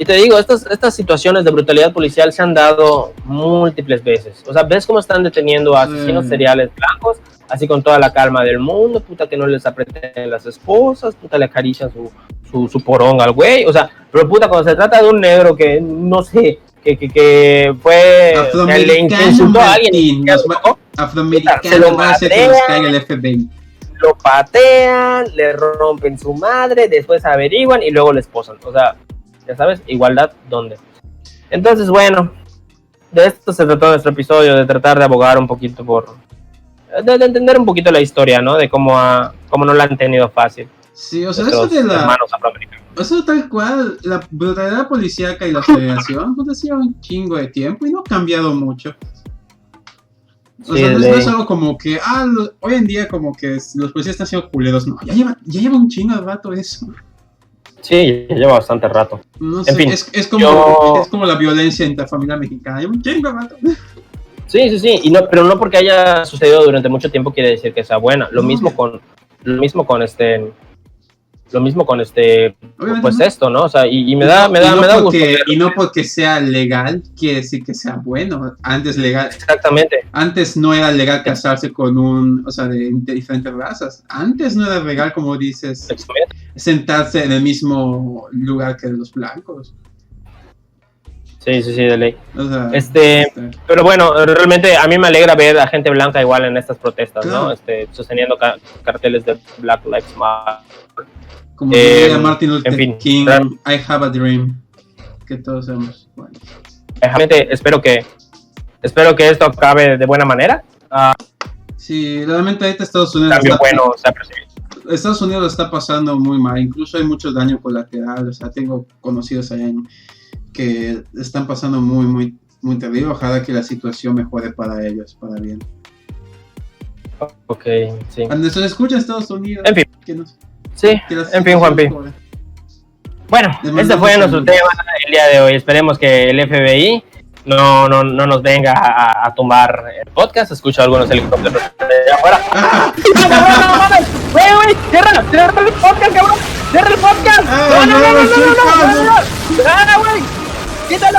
te digo, estas situaciones de brutalidad policial se han dado múltiples veces. O sea, ves cómo están deteniendo a asesinos seriales blancos, así con toda la calma del mundo, puta, que no les aprieten las esposas, puta, le acarician su poronga al güey. O sea, pero puta, cuando se trata de un negro que, no sé, que fue, que le insultó a alguien, se lo patean, lo patean, le rompen su madre, después averiguan y luego le esposan. O sea, ya sabes, igualdad, ¿dónde? Entonces, bueno, de esto se trató nuestro episodio, de tratar de abogar un poquito de entender un poquito la historia, ¿no? De cómo no la han tenido fácil. Sí, o sea, eso de hermanos afroamericanos. O sea, tal cual, la brutalidad policíaca y la segregación pues ha sido un chingo de tiempo y no ha cambiado mucho. O sea, no es algo como que, hoy en día como que los policías están siendo culeros. No, ya lleva un chingo de rato eso. Sí, ya lleva bastante rato. No sé, en fin, es como la violencia intrafamiliar mexicana, lleva un chingo de rato. Sí, pero no porque haya sucedido durante mucho tiempo quiere decir que sea buena. Lo mismo con pues esto, ¿no? O sea, y me da gusto. Y no porque sea legal quiere decir que sea bueno. Antes legal. Exactamente. Antes no era legal casarse con de diferentes razas. Antes no era legal, como dices, sentarse en el mismo lugar que los blancos. Sí, de ley. O sea, pero bueno, realmente a mí me alegra ver a gente blanca igual en estas protestas, claro. ¿no? Sosteniendo carteles de Black Lives Matter. Como diría Martin Luther King, claro. I have a dream. Que todos seamos buenos. Realmente espero que esto acabe de buena manera. Sí, realmente ahorita Estados Unidos Estados Unidos lo está pasando muy mal. Incluso hay mucho daño colateral. O sea, tengo conocidos allá que están pasando muy, muy, muy terrible. Ojalá que la situación mejore para ellos, para bien. Ok, sí. Cuando se escucha Estados Unidos. En fin. En fin, Juanpi. Bueno, este fue nuestro tema el día de hoy. Esperemos que el FBI no nos venga a tumbar el podcast. Escucho algunos helicópteros de afuera. ¡Güey! ¡Cierra el podcast, cabrón! ¡Cierra el podcast! ¡No! ¡Güey! ¡Quítalo!